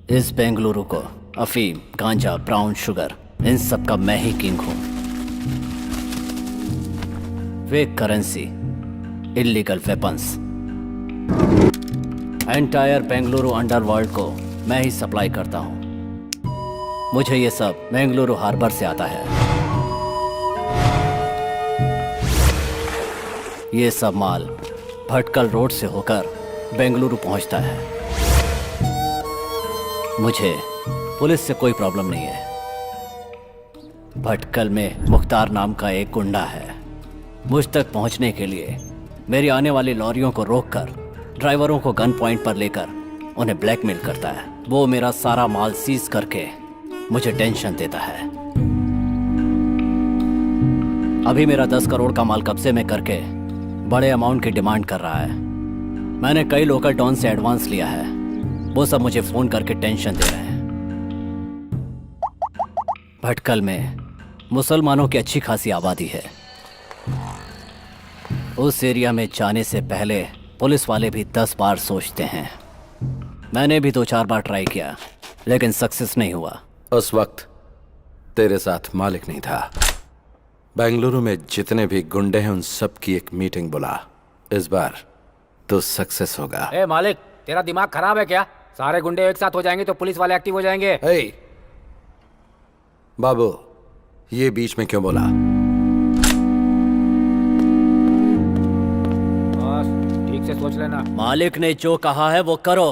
इस बेंगलुरु को अफीम, गांजा, ब्राउन शुगर, इन सब का मैं ही किंग हूं। Fake currency, illegal weapons, entire Bengaluru underworld को मैं ही सप्लाई करता हूं। मुझे ये सब बेंगलुरु हार्बर से आता है। ये सब माल भटकल रोड से होकर बेंगलुरु पहुंचता है। मुझे पुलिस से कोई प्रॉब्लम नहीं है। भटकल में मुख्तार नाम का एक गुंडा है। मुझ तक पहुंचने के लिए मेरी आने वाली लॉरियों को रोककर ड्राइवरों को गन पॉइंट पर लेकर उन्हें ब्लैकमेल करता है। वो मेरा सारा माल सीज करके मुझे टेंशन देता है। अभी मेरा 10 करोड़ का माल कब्जे में करके बड़े अमाउंट की डिमांड कर रहा है। मैंने कई लोकल डॉन से एडवांस लिया है, वो सब मुझे फोन करके टेंशन दे रहे हैं। भटकल में मुसलमानों की अच्छी खासी आबादी है। उस एरिया में जाने से पहले पुलिस वाले भी 10 बार सोचते हैं। मैंने भी 2-4 बार ट्राई किया, लेकिन सक्सेस नहीं हुआ। उस वक्त तेरे साथ मालिक नहीं था। बेंगलुरु में जितने भी गुंडे हैं उन सब की एक मीटिंग बुला। इस बार तो सक्सेस होगा। ए मालिक, तेरा दिमाग खराब है क्या? सारे गुंडे एक साथ हो जाएंगे तो पुलिस वाले एक्टिव हो जाएंगे। हे बाबू, ये बीच में क्यों बोला? बस ठीक से सोच लेना। मालिक ने जो कहा है वो करो।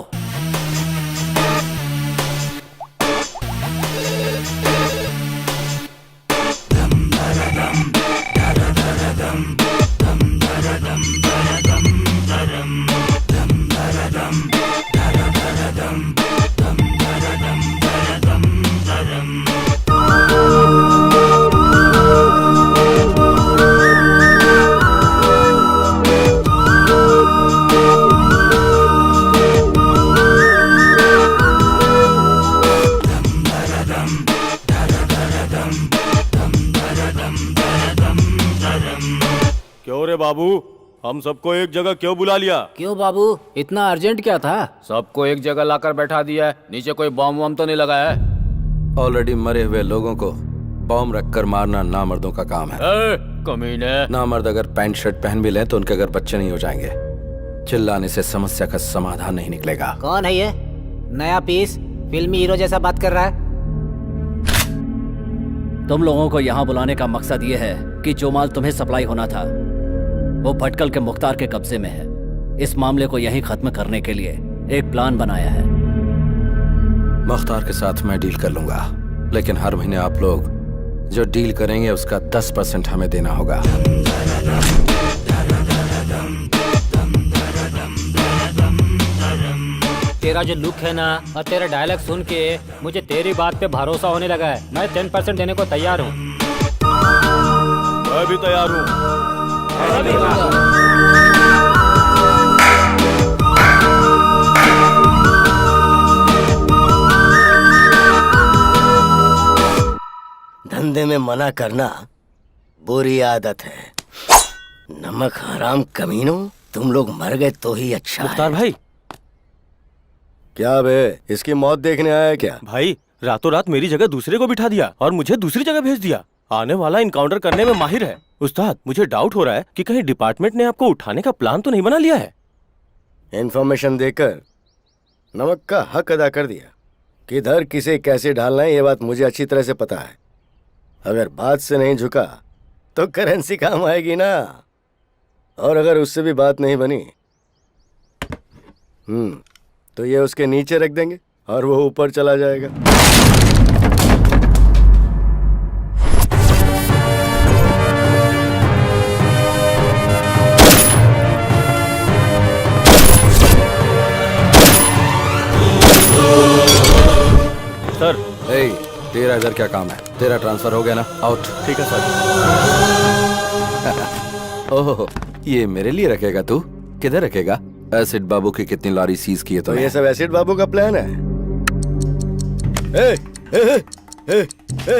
क्यों रे बाबू, हम सबको एक जगह क्यों बुला लिया? क्यों बाबू, इतना अर्जेंट क्या था? सबको एक जगह लाकर बैठा दिया है। नीचे कोई बॉम्ब वॉम्ब तो नहीं लगाया है? ऑलरेडी मरे हुए लोगों को बॉम्ब रखकर मारना नामर्दों का काम है। कमीने। नामर्द अगर पैंट शर्ट पहन भी लें तो उनके अगर बच्चे नहीं हो जाएंगे। चिल्लाने से समस्या का समाधान नहीं निकलेगा। कौन है ये नया पीस? फिल्मी हीरो जैसा बात कर रहा है। तुम लोगों को यहाँ बुलाने का मकसद ये है कि जो माल तुम्हें सप्लाई होना था वो भटकल के मुख्तार के कब्जे में है। इस मामले को यहीं खत्म करने के लिए एक प्लान बनाया है। मुख्तार के साथ मैं डील कर लूंगा, लेकिन हर महीने आप लोग जो डील करेंगे उसका 10% हमें देना होगा। तेरा जो लुक है ना और तेरा डायलॉग सुन के मुझे तेरी बात पे भरोसा होने लगा है। मैं 10% देने को तैयार हूँ। मैं भी तैयार हूँ। धंधे में मना करना बुरी आदत है। नमक हराम कमीनों, तुम लोग मर गए तो ही अच्छा मुख्तार है। भाई। क्या बे, इसकी मौत देखने आया है क्या? भाई, रातों रात मेरी जगह दूसरे को बिठा दिया और मुझे दूसरी जगह भेज दिया। आने वाला इनकाउंटर करने में माहिर है। उस्ताद, मुझे डाउट हो रहा है कि कहीं डिपार्टमेंट ने आपको उठाने का प्लान तो नहीं बना लिया है। इन्फॉर्मेशन देकर नमक का हक अदा कर दिया। किधर किसे कैसे ढालना है ये बात मुझे अच्छी तरह से पता है। अगर बात से नहीं झुका तो करेंसी काम आएगी ना। और अगर उससे भी बात नहीं बनी तो ये उसके नीचे रख देंगे और वो ऊपर चला जाएगा। सर। हे, तेरा इधर क्या काम है? तेरा ट्रांसफर हो गया ना? आउट। ठीक है सर। ओह, ये मेरे लिए रखेगा तू? किधर रखेगा? एसिड बाबू की कितनी लॉरी सीज की है तो ये सब एसिड बाबू का प्लान है।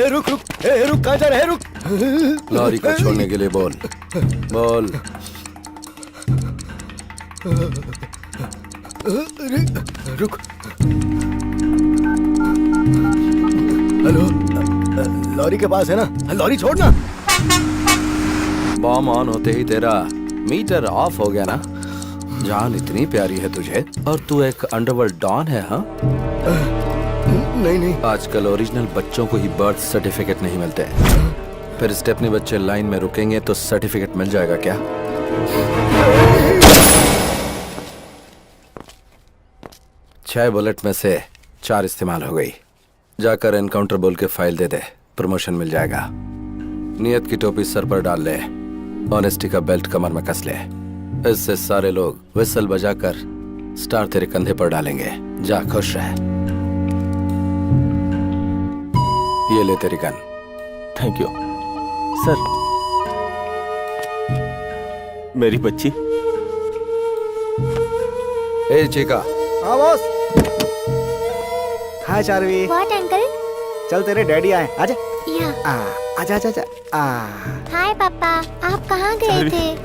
रुक रुक, रुक, कहाँ जा रहा है? रुक। लॉरी को छोड़ने के लिए बोल। बोल। रुक। हेलो, लॉरी के पास है ना? लॉरी छोड़ना। बॉम्ब ऑन होते ही तेरा मीटर ऑफ हो गया ना? जान इतनी प्यारी है तुझे और तू एक अंडरवर्ल्ड डॉन है? हाँ, नहीं। आजकल ओरिजिनल बच्चों को ही बर्थ सर्टिफिकेट नहीं मिलते। फिर स्टेपनी बच्चे लाइन में रुकेंगे तो सर्टिफिकेट मिल जाएगा क्या? 6 बुलेट में से 4 इस्तेमाल हो गई। जाकर एनकाउंटर बोल के फाइल दे दे, प्रमोशन मिल जाएगा। नियत की टोपी सर पर डाल ले, ऑनेस्टी का बेल्ट कमर में कस ले। इससे सारे लोग विसल बजाकर स्टार तेरे कंधे पर डालेंगे। जा, खुश रह। ये ले तेरी गन। Thank you sir. मेरी बच्ची। ए चिका। हाँ boss. Hi Charvi. What uncle? चल तेरे डैडी आए, आजा। या आजा आजा आजा। हाय पापा, आप कहाँ गए थे?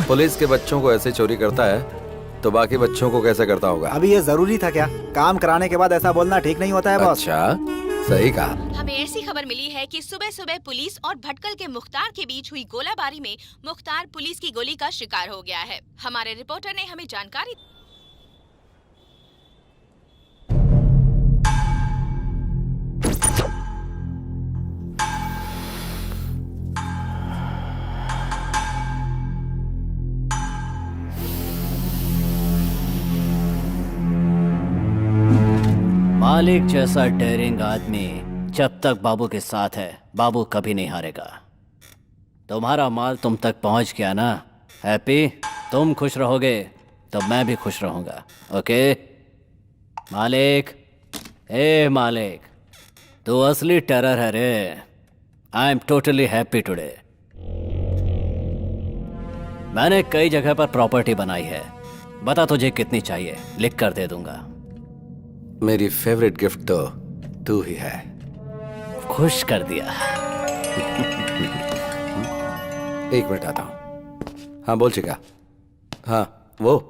पुलिस के बच्चों को ऐसे चोरी करता है तो बाकी बच्चों को कैसे करता होगा? अभी ये जरूरी था क्या? काम कराने के बाद ऐसा बोलना ठीक नहीं होता है बॉस। अच्छा, सही कहा। हमें ऐसी खबर मिली है कि सुबह सुबह पुलिस और भटकल के मुख्तार के बीच हुई गोलाबारी में मुख्तार पुलिस की गोली का शिकार हो गया है। हमारे रिपोर्टर ने हमें जानकारी मालिक जैसा डेयरिंग आदमी जब तक बाबू के साथ है, बाबू कभी नहीं हारेगा। तुम्हारा माल तुम तक पहुंच गया ना हैप्पी? तुम खुश रहोगे तो मैं भी खुश रहूंगा। ओके मालिक? ए मालिक, तू असली टेरर है रे। I am totally happy today. मैंने कई जगह पर प्रॉपर्टी बनाई है। बता तुझे कितनी चाहिए, लिख कर दे दूंगा। मेरी फेवरेट गिफ्ट तो तू ही है। खुश कर दिया। एक मिनट आता हूं। हाँ बोल चिका। हाँ वो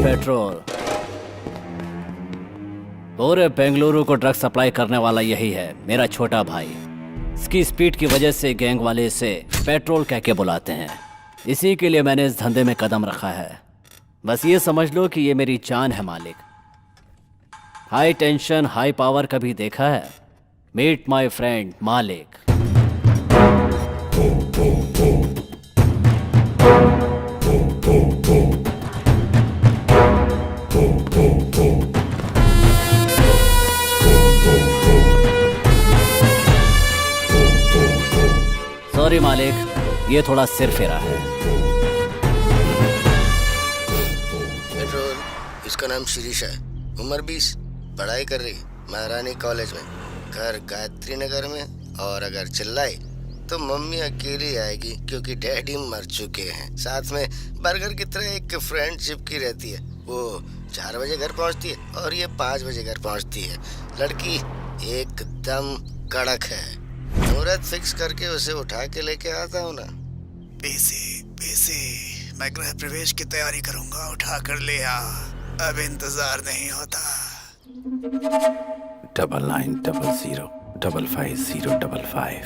पेट्रोल पूरे बेंगलुरु को ड्रग सप्लाई करने वाला यही है, मेरा छोटा भाई। इसकी स्पीड की वजह से गैंग वाले इसे पेट्रोल कह के बुलाते हैं। इसी के लिए मैंने इस धंधे में कदम रखा है। बस ये समझ लो कि ये मेरी जान है मालिक। हाई टेंशन हाई पावर कभी देखा है? मीट माय फ्रेंड मालिक। सॉरी मालिक, ये थोड़ा सिर फेरा है। पेट्रोल, इसका नाम शिरीष है, उम्र 20, पढ़ाई कर रही महारानी कॉलेज में, घर गायत्री नगर में। और अगर चिल्लाई तो मम्मी अकेली आएगी क्योंकि डैडी मर चुके हैं। साथ में बर्गर की तरह एक फ्रेंड चिपकी रहती है। वो 4 बजे घर पहुंचती है और ये 5 बजे घर पहुंचती है। लड़की एकदम कड़क है। मुहूर्त फिक्स करके उसे उठा के लेके आता हूँ ना। पीसी, मैं गृह प्रवेश की तैयारी करूंगा, उठा कर ले आ। अब इंतजार नहीं होता। 9900550555।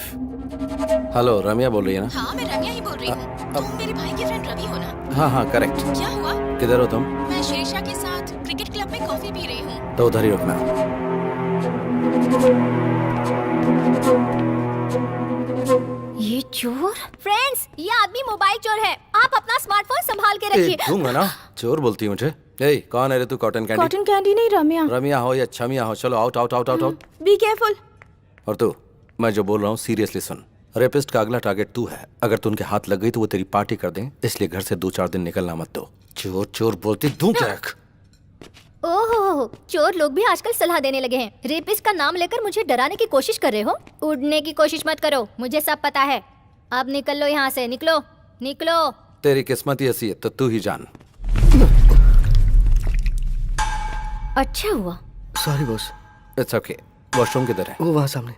हेलो, रम्या बोल रही है ना? हाँ, मैं रम्या ही बोल रही हूँ। तुम मेरे भाई की फ्रेंड रवि हो ना? हाँ हाँ करेक्ट। क्या हुआ? किधर हो तुम? मैं शिरीषा के साथ क्रिकेट क्लब में कॉफी पी रही हूँ। तो उधर ही रुकना। ये चोर? फ्रेंड्स, ये आदमी मोबाइल चोर है। आप अपना स्मार्टफोन संभाल के रखिए। दूंगा ना। चोर बोलती है मुझे। ए, कौन है रे तू? Cotton candy? कॉटन कैंडी नहीं, रम्या। रम्या हो या छमिया हो, चलो out out out out out. Be careful. और तू, मैं जो बोल रहा हूँ सीरियसली सुन। रेपिस्ट का अगला टारगेट तू है। अगर तू उनके हाथ लग गई तो वो तेरी पार्टी कर दें, इसलिए घर से 2-4 दिन निकलना मत दो। चोर चोर बोलती दूं क्या? ओहो, चोर लोग भी आजकल सलाह देने लगे हैं। रेपिस्ट का नाम लेकर मुझे डराने की कोशिश कर रहे हो? उड़ने की कोशिश मत करो, मुझे सब पता है। अब निकल लो यहाँ से, निकलो निकलो। तेरी किस्मत ही ऐसी है तो तू ही जान। अच्छा हुआ। Sorry boss. It's okay. Washroom किधर है? वो वहाँ सामने।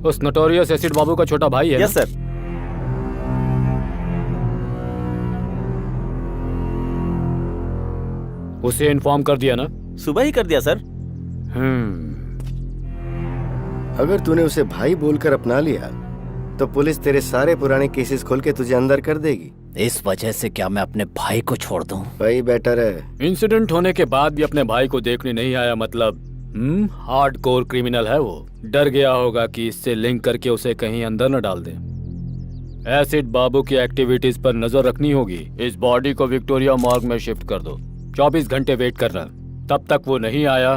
उस नोटोरियस एसिड बाबू का छोटा भाई है। Yes sir. उसे इन्फॉर्म कर दिया ना? सुबह ही कर दिया सर। अगर तूने उसे भाई बोलकर अपना लिया तो पुलिस तेरे सारे पुराने केसेस खोल के तुझे अंदर कर देगी। इस वजह से क्या मैं अपने भाई को छोड़ दूं? भाई बेटर है। इंसिडेंट होने के बाद भी अपने भाई को देखने नहीं आया, मतलब हार्डकोर क्रिमिनल है वो। डर गया होगा कि इससे लिंक करके उसे कहीं अंदर न डाल दे। एसिड बाबू की एक्टिविटीज पर नजर रखनी होगी। इस बॉडी को विक्टोरिया मॉर्ग में शिफ्ट कर दो। 24 घंटे वेट करना। तब तक वो नहीं आया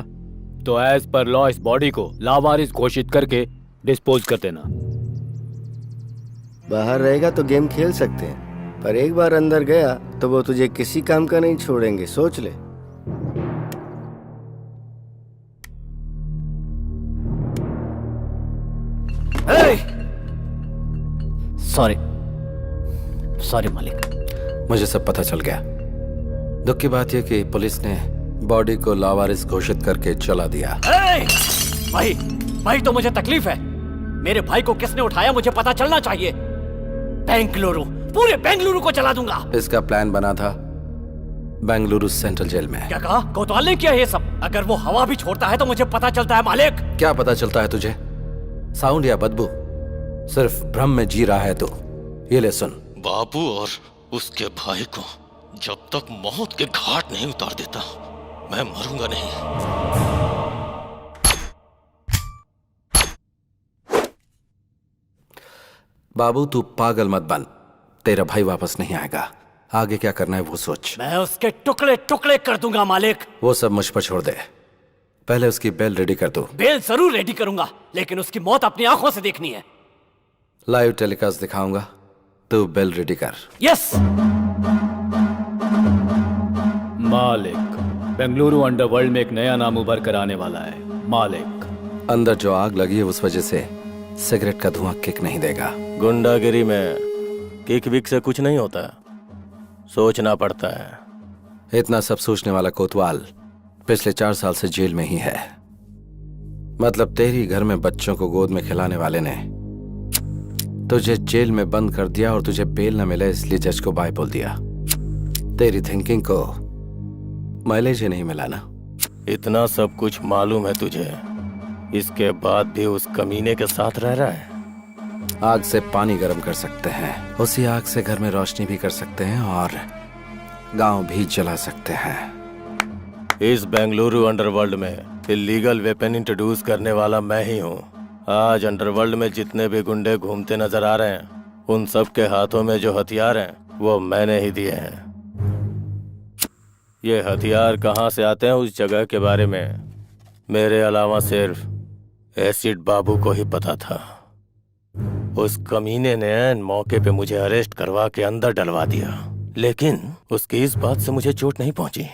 तो एज पर लॉ इस बॉडी को लावारिस घोषित करके डिस्पोज कर देना। बाहर रहेगा तो गेम खेल सकते हैं, पर एक बार अंदर गया तो वो तुझे किसी काम का नहीं छोड़ेंगे, सोच ले। सॉरी सॉरी मालिक। मुझे सब पता चल गया। दुख की बात यह कि पुलिस ने बॉडी को लावारिस घोषित करके चला दिया। भाई भाई तो मुझे तकलीफ है। मेरे भाई को किसने उठाया मुझे पता चलना चाहिए। बेंगलुरु, पूरे बेंगलुरु को चला दूंगा। इसका प्लान बना था बेंगलुरु सेंट्रल जेल में। क्या कहा? कोतवाल ने किया ये सब? अगर वो हवा भी छोड़ता है तो मुझे पता चलता है मालिक। क्या पता चलता है तुझे? साउंड या बदबू? सिर्फ भ्रम में जी रहा है तू। ये ले सुन। बाबू और उसके भाई को जब तक मौत के घाट नहीं उतार देता मैं मरूंगा नहीं। बाबू तू पागल मत बन, तेरा भाई वापस नहीं आएगा। आगे क्या करना है वो सोच। मैं उसके टुकड़े टुकड़े कर दूंगा मालिक। वो सब मुझ पर छोड़ दे, पहले उसकी बेल रेडी कर दो। बेल जरूर रेडी करूंगा, लेकिन उसकी मौत अपनी आंखों से देखनी है। लाइव टेलीकास्ट दिखाऊंगा, तू बेल रेडी कर। यस मालिक, बेंगलुरु अंडरवर्ल्ड में एक नया नाम उभर कर आने वाला है। मालिक, अंदर जो आग लगी है उस वजह से सिगरेट का धुआं किक नहीं देगा। गुंडागिरी में किक विक से कुछ नहीं होता, सोचना पड़ता है। इतना सब सोचने वाला कोतवाल पिछले 4 साल से जेल में ही है। मतलब तेरी घर में बच्चों को गोद में खिलाने वाले ने तुझे जेल में बंद कर दिया और तुझे बेल न मिले इसलिए जज को बाय बोल दिया। तेरी थिंकिंग को माइलेज ही नहीं मिला ना। इतना सब कुछ मालूम है तुझे, इसके बाद भी उस कमीने के साथ रह रहा है। आग से पानी गर्म कर सकते हैं, उसी आग से घर में रोशनी भी कर सकते हैं और गांव भी जला सकते हैं। इस बेंगलुरु अंडरवर्ल्ड में इलीगल वेपन इंट्रोड्यूस करने वाला मैं ही हूँ। आज अंडरवर्ल्ड में जितने भी गुंडे घूमते नजर आ रहे हैं, उन सब के हाथों में जो हथियार हैं वो मैंने ही दिए हैं। ये हथियार कहाँ से आते हैं उस जगह के बारे में मेरे अलावा सिर्फ एसिड बाबू को ही पता था। उस कमीने ने ऐन मौके पे मुझे अरेस्ट करवा के अंदर डलवा दिया, लेकिन उसकी इस बात से मुझे चोट नहीं पहुंची।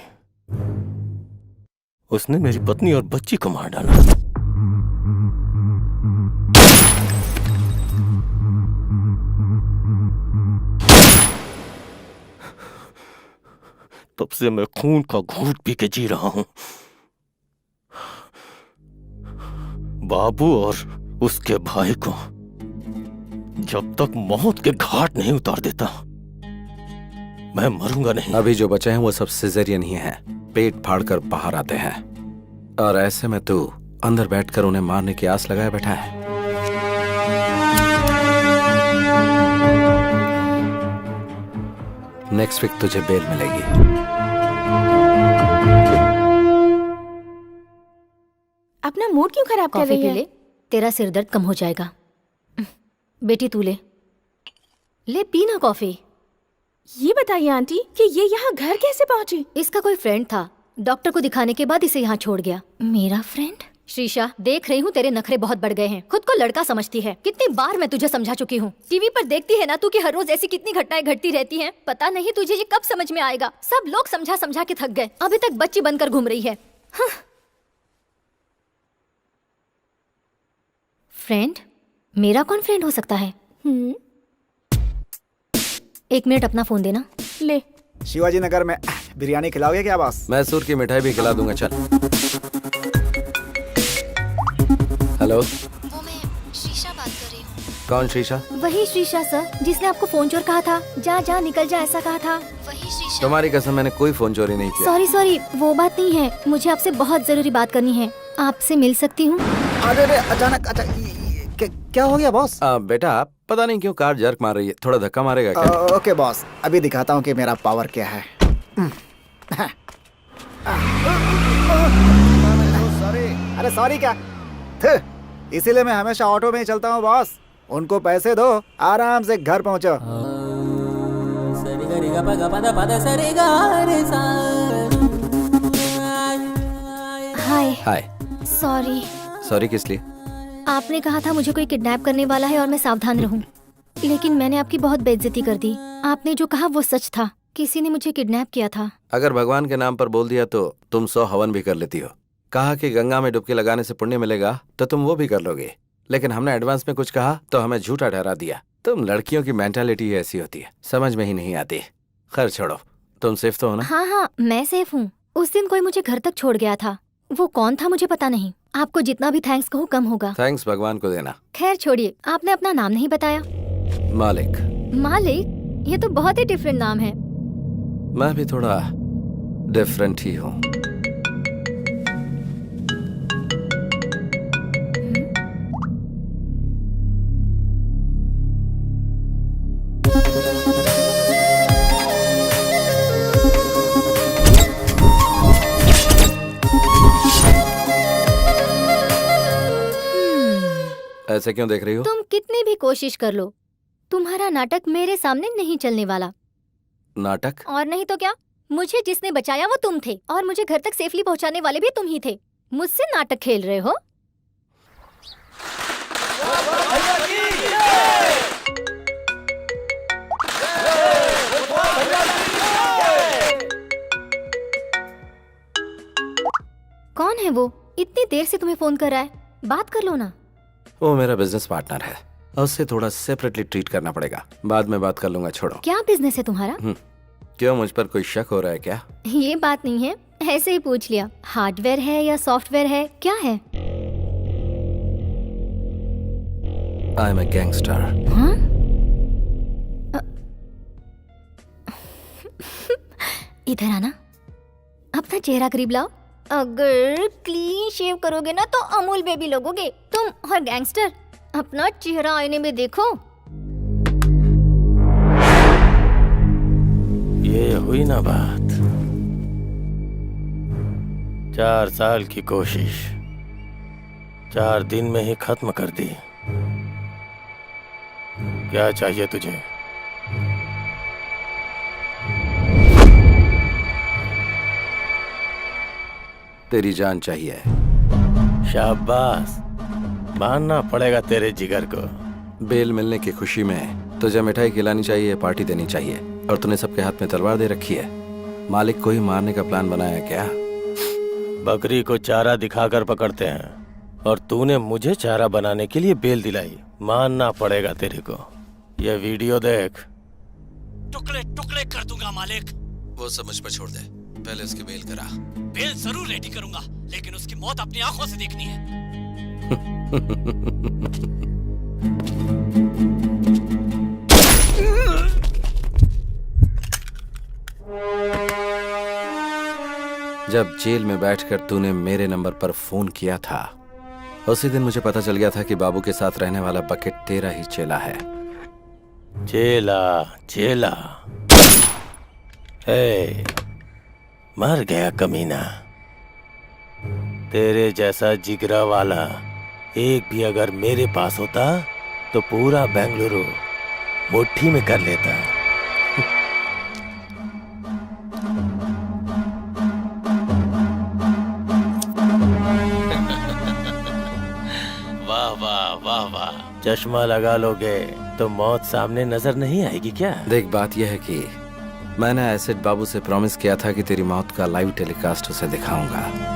उसने मेरी पत्नी और बच्ची को मार डाला। तब से मैं खून का घूंट पी के जी रहा हूं। बाबू और उसके भाई को जब तक मौत के घाट नहीं उतार देता मैं मरूंगा नहीं। अभी जो बचे हैं वो सब सिजेरियन ही हैं, पेट फाड़कर बाहर आते हैं। और ऐसे में तू अंदर बैठकर उन्हें मारने की आस लगाए बैठा है। नेक्स्ट वीक तुझे बेल मिलेगी। अपना मूड क्यों खराब कर कॉफी रही पी है? ले, तेरा सिर दर्द कम हो जाएगा। बेटी तू ले पी ना कॉफी। ये बताइए आंटी कि ये यहाँ घर कैसे पहुँची? इसका कोई फ्रेंड था, डॉक्टर को दिखाने के बाद इसे यहाँ छोड़ गया। मेरा फ्रेंड? श्रीशा, देख रही हूँ तेरे नखरे बहुत बढ़ गए हैं। खुद को लड़का समझती है। कितनी बार मैं तुझे समझा चुकी हूँ। टीवी पर देखती है ना तू कि हर रोज ऐसी कितनी घटनाएं घटती रहती हैं। पता नहीं तुझे ये कब समझ में आएगा। सब लोग समझा समझा के थक गए, अभी तक बच्ची बनकर घूम रही है। हाँ। फ्रेंड? मेरा कौन फ्रेंड हो सकता है? 1 मिनट अपना फोन देना। ले। शिवाजी नगर में बिरयानी खिलाओगे क्या बॉस? मैसूर की मिठाई भी खिला दूंगा, चल। हेलो, वो मैं शीशा बात कर रही हूँ। कौन शीशा? वही शीशा सर, जिसने आपको फोन चोर कहा था। जा जा निकल जा ऐसा कहा था। वही शीशा। तुम्हारी कसम, मैंने कोई फोन चोरी नहीं किया। सॉरी वो बात नहीं है। मुझे आपसे बहुत जरूरी बात करनी है। आपसे मिल सकती हूँ? अरे अचानक क्या हो गया बॉस? बेटा पता नहीं क्यों कार जर्क मार रही है, थोड़ा धक्का मारेगा क्या? ओके बॉस, अभी दिखाता हूँ कि मेरा पावर क्या है। अरे सॉरी क्या, इसीलिए मैं हमेशा ऑटो में ही चलता हूँ बॉस। उनको पैसे दो, आराम से घर पहुँचो। हाय। हाय। सॉरी। सॉरी किस लिए? आपने कहा था मुझे कोई किडनैप करने वाला है और मैं सावधान रहूं, लेकिन मैंने आपकी बहुत बेइज्जती कर दी। आपने जो कहा वो सच था, किसी ने मुझे किडनैप किया था। अगर भगवान के नाम पर बोल दिया तो तुम 100 हवन भी कर लेती हो। कहा कि गंगा में डुबकी लगाने से पुण्य मिलेगा तो तुम वो भी कर लोगे, लेकिन हमने एडवांस में कुछ कहा तो हमें झूठा ठहरा दिया। तुम लड़कियों की मेंटालिटी ऐसी होती है, समझ में ही नहीं आती। खैर छोड़ो, तुम सेफ तो हो ना? हाँ हाँ, मैं सेफ हूँ। उस दिन कोई मुझे घर तक छोड़ गया था, वो कौन था मुझे पता नहीं। आपको जितना भी थैंक्स कहूँ कम होगा। थैंक्स भगवान को देना। खैर छोड़िए, आपने अपना नाम नहीं बताया। मालिक। मालिक? ये तो बहुत ही डिफरेंट नाम है। मैं भी थोड़ा डिफरेंट ही हूँ। ऐसे क्यों देख रही हो? तुम कितनी भी कोशिश कर लो, तुम्हारा नाटक मेरे सामने नहीं चलने वाला। नाटक? और नहीं तो क्या, मुझे जिसने बचाया वो तुम थे, और मुझे घर तक सेफली पहुंचाने वाले भी तुम ही थे। मुझसे नाटक खेल रहे हो? कौन है वो? इतनी देर से तुम्हें फोन कर रहा है, बात कर लो ना। वो मेरा बिजनेस पार्टनर है और उससे थोड़ा सेपरेटली ट्रीट करना पड़ेगा। बाद में बात कर लूंगा, छोड़ो। क्या बिजनेस है तुम्हारा? क्यों, मुझ पर कोई शक हो रहा है क्या? ये बात नहीं है, ऐसे ही पूछ लिया। हार्डवेयर है या सॉफ्टवेयर है, क्या है? I am a gangster. हाँ? इधर आना, अपना चेहरा करीब लाओ। अगर क्लीन शेव करोगे ना तो अमूल बेबी लगोगे तुम। और गैंगस्टर, अपना चेहरा आईने में देखो। ये हुई ना बात। 4 साल की कोशिश 4 दिन में ही खत्म कर दी। क्या चाहिए तुझे? तेरी जान चाहिए। शाबाश, मानना पड़ेगा तेरे जिगर को। बेल मिलने की खुशी में तुझे मिठाई खिलानी चाहिए, पार्टी देनी चाहिए, और तूने सबके हाथ में तलवार दे रखी है। मालिक को ही मारने का प्लान बनाया क्या? बकरी को चारा दिखाकर पकड़ते हैं, और तूने मुझे चारा बनाने के लिए बेल दिलाई। मानना पड़ेगा तेरे को। ये वीडियो देख। टुकड़े टुकड़े कर दूंगा मालिक। वो सब मुझ पर छोड़ दे, पहले उसकी बेल करा। बेल जरूर रेडी करूंगा, लेकिन उसकी मौत अपनी आंखों से देखनी है। जब जेल में बैठकर तूने मेरे नंबर पर फोन किया था, उसी दिन मुझे पता चल गया था कि बाबू के साथ रहने वाला बकेट तेरा ही चेला है। चेला चेला, हे, मर गया कमीना। तेरे जैसा जिगरा वाला एक भी अगर मेरे पास होता तो पूरा बेंगलुरु मुट्ठी में कर लेता। वाह वाह वाह वाह, चश्मा लगा लोगे तो मौत सामने नजर नहीं आएगी क्या? देख, बात यह है कि मैंने एसिड बाबू से प्रॉमिस किया था कि तेरी मौत का लाइव टेलीकास्ट उसे दिखाऊंगा।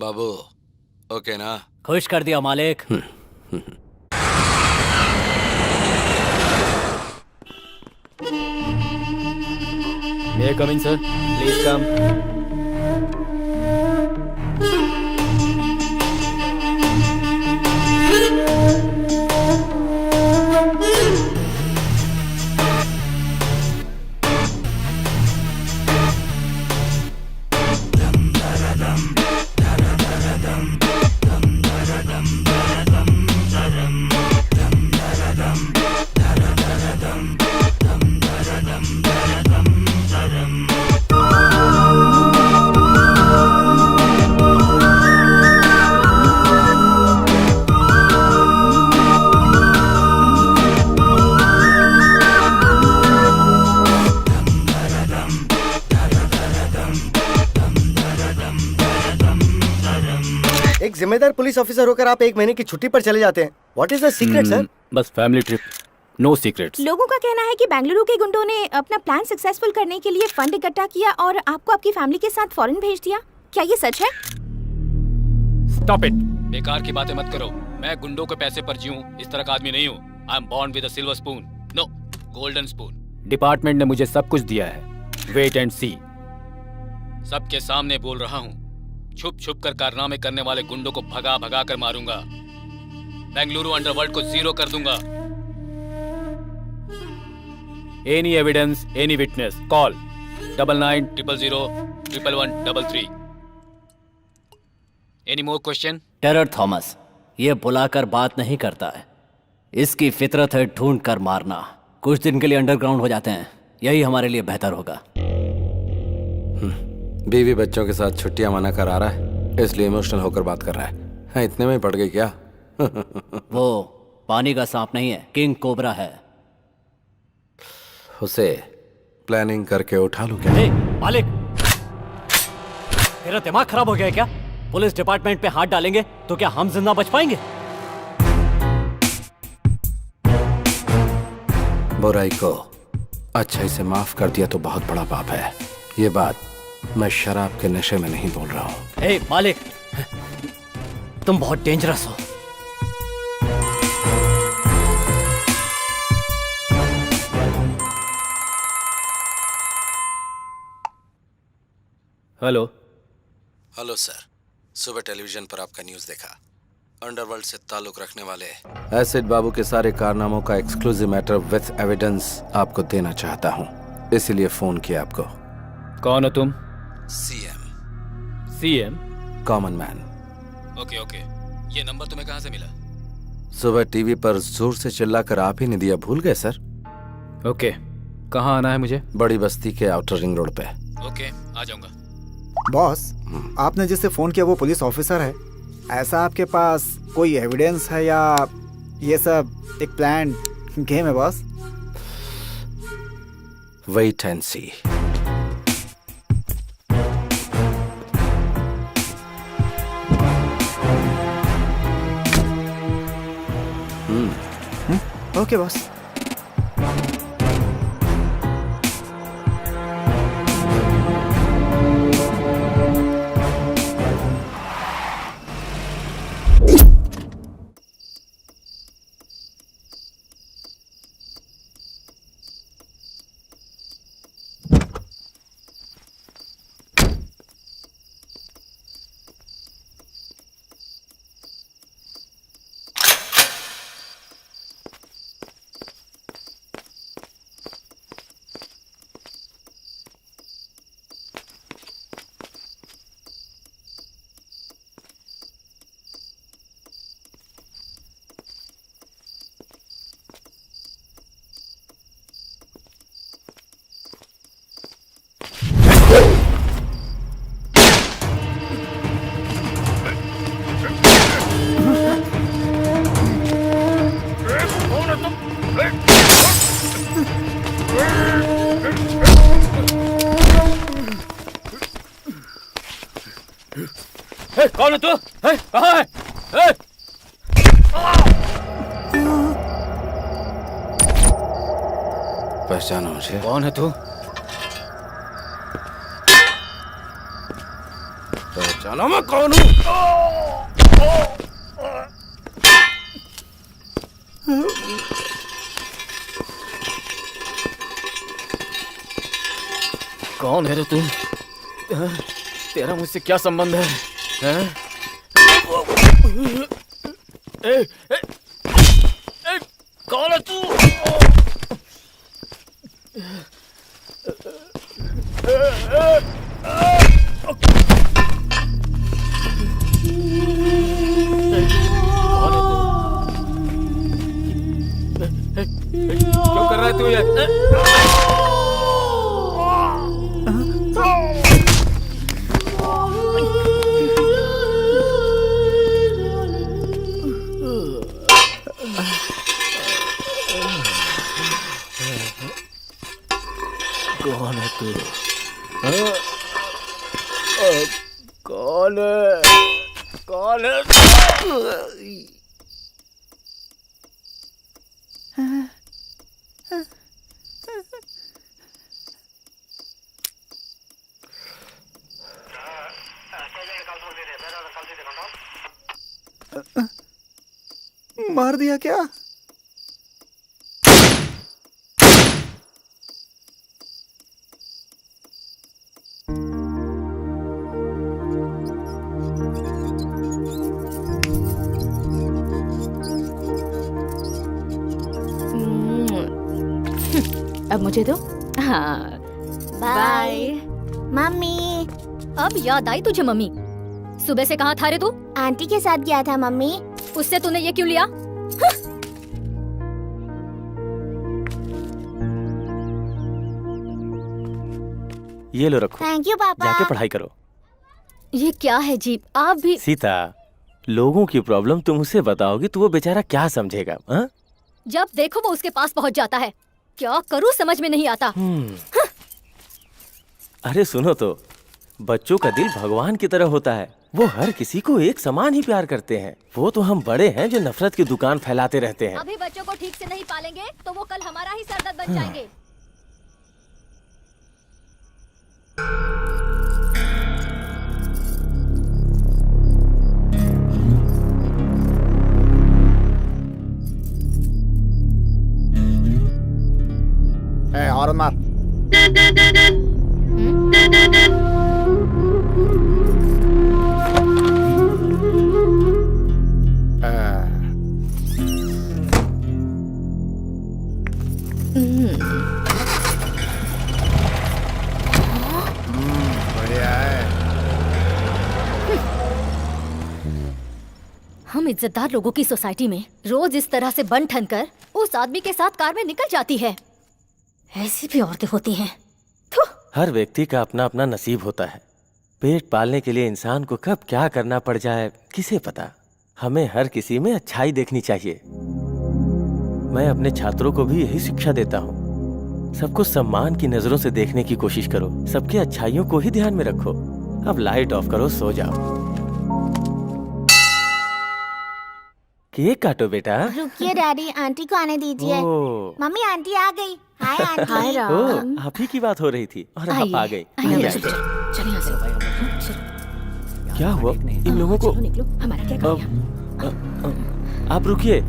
बाबू ओके ना? खुश कर दिया मालिक। मे कम इन सर, प्लीज कम। एक जिम्मेदार पुलिस ऑफिसर होकर आप 1 महीने की छुट्टी पर चले जाते हैं। What is the secret sir? बस फैमिली ट्रिप, नो सीक्रेट्स। लोगों का कहना है कि बेंगलुरु के गुंडों ने अपना प्लान सक्सेसफुल करने के लिए फंड इकट्ठा किया और आपको आपकी फैमिली के साथ फॉरेन भेज दिया। क्या ये सच है? स्टॉप इट, बेकार की बातें मत करो। मैं गुंडों के पैसे पर जीऊं इस तरह का आदमी नहीं हूँ। I am born with a silver spoon, no golden spoon. Department ने मुझे सब कुछ दिया है, वेट एंड सी। सबके सामने बोल रहा हूँ, छुप छुप कर कारनामे करने वाले गुंडों को भगा भगा कर मारूंगा। बेंगलुरु अंडरवर्ल्ड को जीरो कर दूंगा। Any evidence, any witness, call 9900011133। Any more question? Terror Thomas ये बुलाकर बात नहीं करता है, इसकी फितरत है ढूंढ कर मारना। कुछ दिन के लिए अंडरग्राउंड हो जाते हैं, यही हमारे लिए बेहतर होगा। बीवी बच्चों के साथ छुट्टियां मना कर आ रहा है, इसलिए इमोशनल होकर बात कर रहा है। हाँ, इतने में ही पड़ गई क्या? वो पानी का सांप नहीं है, किंग कोबरा है। उसे प्लानिंग करके उठा लूं क्या? ए, मालिक तेरा दिमाग खराब हो गया है क्या? पुलिस डिपार्टमेंट पे हाथ डालेंगे तो क्या हम जिंदा बच पाएंगे? बुराई को अच्छाई से माफ कर दिया तो बहुत बड़ा पाप है। ये बात मैं शराब के नशे में नहीं बोल रहा हूँ। ए, मालिक तुम बहुत डेंजरस हो। हेलो। हेलो सर, सुबह टेलीविजन पर आपका न्यूज़ देखा। अंडरवर्ल्ड से ताल्लुक रखने वाले एसिड बाबू के सारे कारनामों का एक्सक्लूसिव मैटर विथ एविडेंस आपको देना चाहता हूँ, इसीलिए फोन किया आपको। कौन हो तुम? CM. CM? Common man. Okay okay, ये नंबर तुम्हें कहाँ से मिला? सुबह टीवी पर जोर से चिल्लाकर आप ही नहीं दिया, भूल गए सर? ओके, कहाँ आना है मुझे? बड़ी बस्ती के आउटर रिंग रोड पे। ओके, आ जाऊंगा। बॉस, आपने जिससे फोन किया वो पुलिस ऑफिसर है। ऐसा आपके पास कोई एविडेंस है या ये सब एक प्लान गेम है boss? Wait and see. Okay boss. कौन है तू? कहाँ है? पहचानो मुझे? कौन है तू? जानो मैं कौन हूँ? कौन है रे तू? तेरा मुझसे क्या संबंध है? हैं? ए, ए, ए, कौन है तू? क्यों कर रहा है तू ये? कौन है तू? कौन है? कौन है? मार दिया क्या? अब मुझे दो। हाँ बाय मम्मी। अब याद आई तुझे मम्मी? सुबह से कहाँ था रे तू? आंटी के साथ गया था मम्मी। उससे तूने ये क्यों लिया? ये लो रखो, थैंक यू पापा। जाके पढ़ाई करो। ये क्या है जी? आप भी सीता, लोगों की प्रॉब्लम तुम उसे बताओगी तो वो बेचारा क्या समझेगा? हाँ? जब देखो वो उसके पास पहुंच जाता है। क्या करूं समझ में नहीं आता। अरे सुनो तो, बच्चों का दिल भगवान की तरह होता है। वो हर किसी को एक समान ही प्यार करते हैं। वो तो हम बड़े हैं जो नफरत की दुकान फैलाते रहते हैं। अभी बच्चों को ठीक से नहीं पालेंगे तो वो कल हमारा ही सरदर्द बन जाएंगे। हॉर्न मार। बढ़िया है। हम इज्जतदार लोगों की सोसाइटी में रोज इस तरह से बन ठन कर उस आदमी के साथ कार में निकल जाती है। ऐसी भी औरतें होती हैं। हर व्यक्ति का अपना अपना नसीब होता है। पेट पालने के लिए इंसान को कब क्या करना पड़ जाए किसे पता। हमें हर किसी में अच्छाई देखनी चाहिए। मैं अपने छात्रों को भी यही शिक्षा देता हूँ। सबको सम्मान की नजरों से देखने की कोशिश करो। सबके अच्छाइयों को ही ध्यान में रखो। अब लाइट ऑफ करो, सो जाओ। केक काटो बेटा। रुकिए डैडी, आंटी को आने दीजिए। ओह। मम्मी आंटी आ गई। Hi aunty. हाय ओह, आप ही की बात हो रही थी और आप आ गई। आइए, आइए। क्या हुआ इन लोगों को? निकलो, हमारा क्या काम यहाँ? आप रुकिए।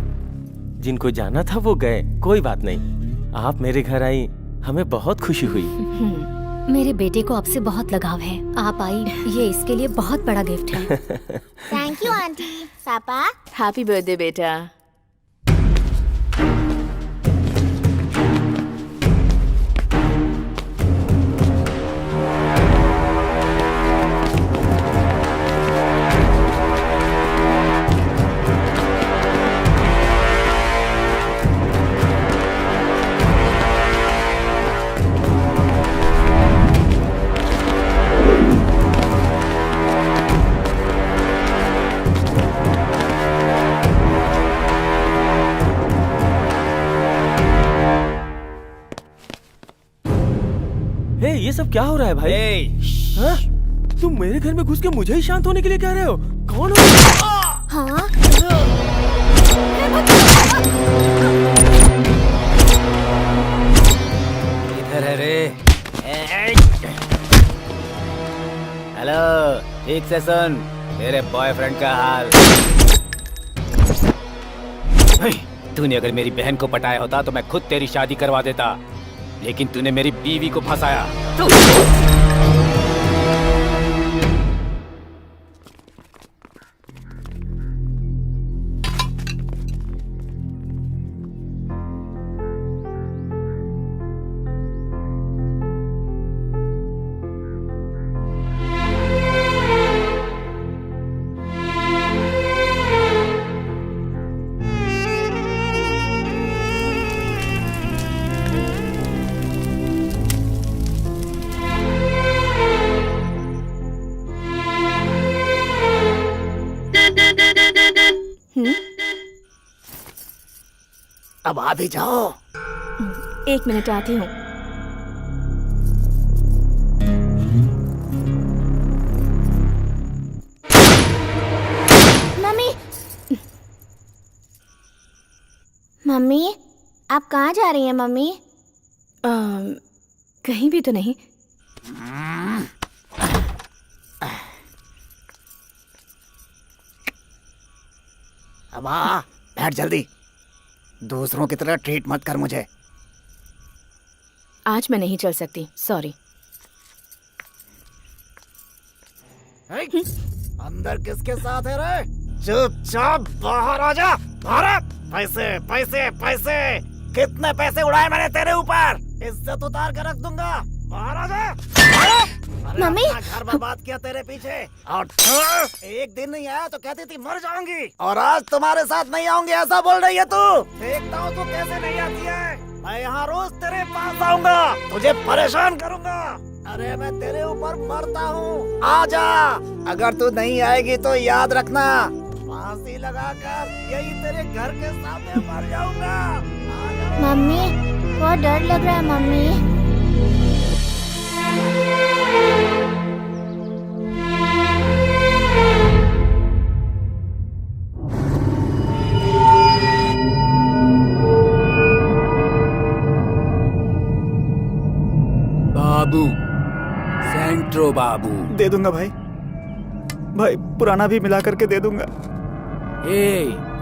जिनको जाना था वो गए, कोई बात नहीं। आप मेरे घर आई, हमें बहुत खुशी हुई। मेरे बेटे को आपसे बहुत लगाव है। आप आई, ये इसके लिए बहुत बड़ा गिफ्ट है। Thank you aunty. पापा हैप्पी बर्थडे बेटा। ये सब क्या हो रहा है भाई? हाँ? तुम मेरे घर में घुस के मुझे ही शांत होने के लिए कह रहे हो? कौन हो? हाँ? इधर है रे। हेलो, ठीक से सुन, तेरे बॉयफ्रेंड का हाल। तूने अगर मेरी बहन को पटाया होता तो मैं खुद तेरी शादी करवा देता, लेकिन तूने मेरी बीवी को फंसाया। अब आ भी जाओ। 1 मिनट आती हूँ। मम्मी, मम्मी, आप कहाँ जा रही हैं मम्मी? कहीं भी तो नहीं। अब आ, बैठ जल्दी। दूसरों की तरह ट्रीट मत कर मुझे। आज मैं नहीं चल सकती, सॉरी। अंदर किसके साथ है रे? चुपचाप बाहर आ जा। बाहर। पैसे पैसे पैसे, कितने पैसे उड़ाए मैंने तेरे ऊपर? इज्जत उतार कर रख दूंगा। बाहर आ जा। मम्मी, घर बर्बाद किया तेरे पीछे, और एक दिन नहीं आया तो कहती थी मर जाऊंगी, और आज तुम्हारे साथ नहीं आऊंगी ऐसा बोल रही है तू। देखता हूँ तू कैसे नहीं आती है। मैं यहाँ रोज तेरे पास आऊंगा, तुझे परेशान करूंगा। अरे मैं तेरे ऊपर मरता हूँ, आ जा। अगर तू नहीं आएगी तो याद रखना, फांसी लगाकर यही तेरे घर के सामने मर जाऊंगा। मम्मी, बहुत डर लग रहा है मम्मी। बाबू, सेंट्रो बाबू। दे दूंगा भाई, भाई पुराना भी मिला करके दे दूंगा।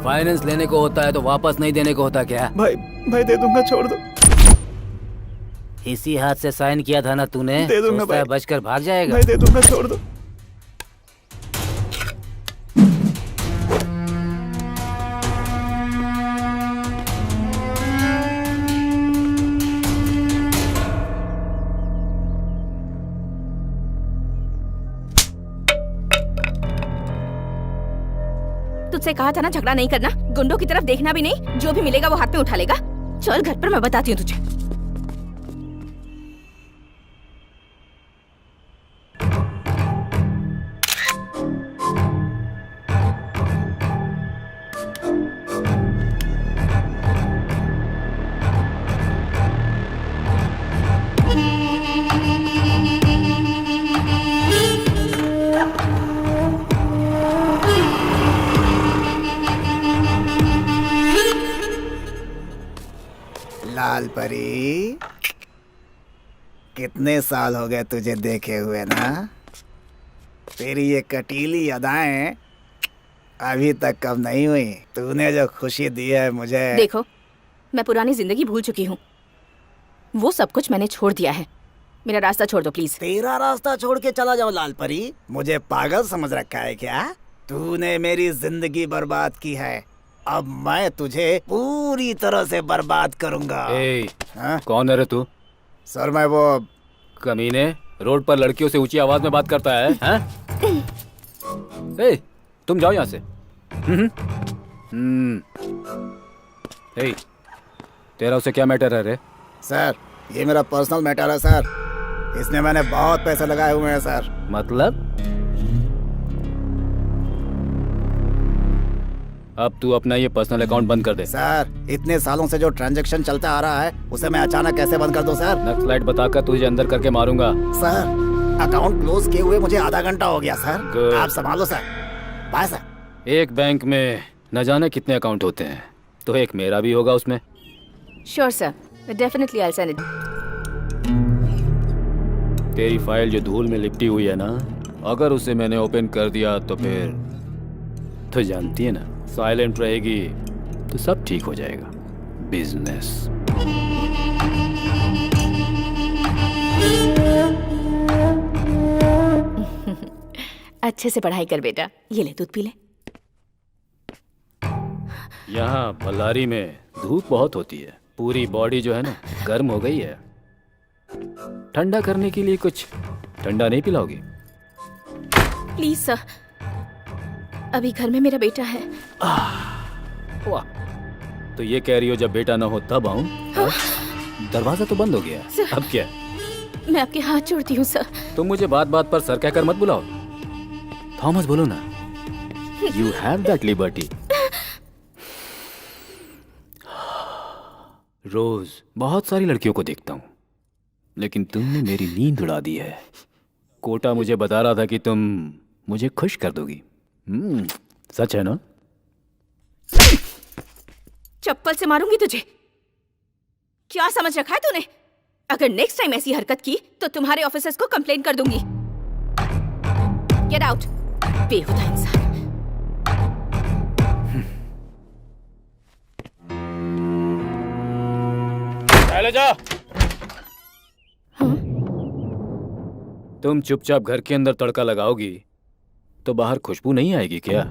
फाइनेंस लेने को होता है तो वापस नहीं देने को होता क्या? भाई भाई दे दूंगा, छोड़ दो। इसी हाथ से साइन किया था ना तूने? दे दूंगा सोचता है भाई। बचकर भाग जाएगा? भाई दे दूंगा, छोड़ दो। तुझसे कहा था ना झगड़ा नहीं करना, गुंडों की तरफ देखना भी नहीं, जो भी मिलेगा वो हाथ में उठा लेगा। चल घर पर, मैं बताती हूँ तुझे। लाल परी, कितने साल हो गए तुझे देखे हुए ना? तेरी ये कटीली अदाएं अभी तक कम नहीं हुई। तूने जो खुशी दी है मुझे। देखो, मैं पुरानी जिंदगी भूल चुकी हूँ, वो सब कुछ मैंने छोड़ दिया है। मेरा रास्ता छोड़ दो प्लीज। तेरा रास्ता छोड़ के चला जाओ लाल परी? मुझे पागल समझ रखा है क्या? तूने मेरी जिंदगी बर्बाद की है, अब मैं तुझे पूरी तरह से बर्बाद करूंगा। हाँ? कौन है रे तू? सर मैं वो कमीने, रोड पर लड़कियों से ऊंची आवाज में बात करता है, हैं? तुम जाओ यहाँ से। तेरा उसे क्या मैटर है रे? सर ये मेरा पर्सनल मैटर है सर, इसमें मैंने बहुत पैसे लगाए हुए हैं सर। मतलब? अब तू अपना ये पर्सनल अकाउंट बंद कर दे। सर इतने सालों से जो ट्रांजैक्शन चलता आ रहा है उसे मैं अचानक कैसे बंद कर दूं सर? नक्सलाइट बताकर तुझे अंदर करके मारूंगा। सर अकाउंट क्लोज किए हुए मुझे आधा घंटा हो गया सर। Good. आप संभालो सर। Bye sir. एक बैंक में न जाने कितने अकाउंट होते हैं, तो एक मेरा भी होगा उसमें। Sure sir, definitely I send it. तेरी फाइल जो धूल में लिपटी हुई है ना, अगर उसे मैंने ओपन कर दिया तो फिर तो जानती है ना, साइलेंट रहेगी तो सब ठीक हो जाएगा। बिजनेस। अच्छे से पढ़ाई कर बेटा। ये ले दूध पी ले। यहाँ बल्लारी में धूप बहुत होती है, पूरी बॉडी जो है ना गर्म हो गई है। ठंडा करने के लिए कुछ ठंडा नहीं पिलाओगी? प्लीज सर, अभी घर में मेरा बेटा है। वाह, तो ये कह रही हो जब बेटा ना हो तब आऊं? दरवाजा तो बंद हो गया, अब क्या? मैं आपके हाथ जोड़ती हूँ सर। तुम मुझे बात बात पर सर कहकर मत बुलाओ, थॉमस बोलो ना। You have that liberty. रोज बहुत सारी लड़कियों को देखता हूँ, लेकिन तुमने मेरी नींद उड़ा दी है। कोटा मुझे बता रहा था कि तुम मुझे खुश कर दोगी। सच है ना? चप्पल से मारूंगी तुझे। क्या समझ रखा है तूने? अगर नेक्स्ट टाइम ऐसी हरकत की तो तुम्हारे ऑफिसर्स को कंप्लेन कर दूंगी। गेट आउट, बेहुदा इंसान। चले जा। तुम चुपचाप घर के अंदर तड़का लगाओगी तो बाहर खुशबू नहीं आएगी क्या?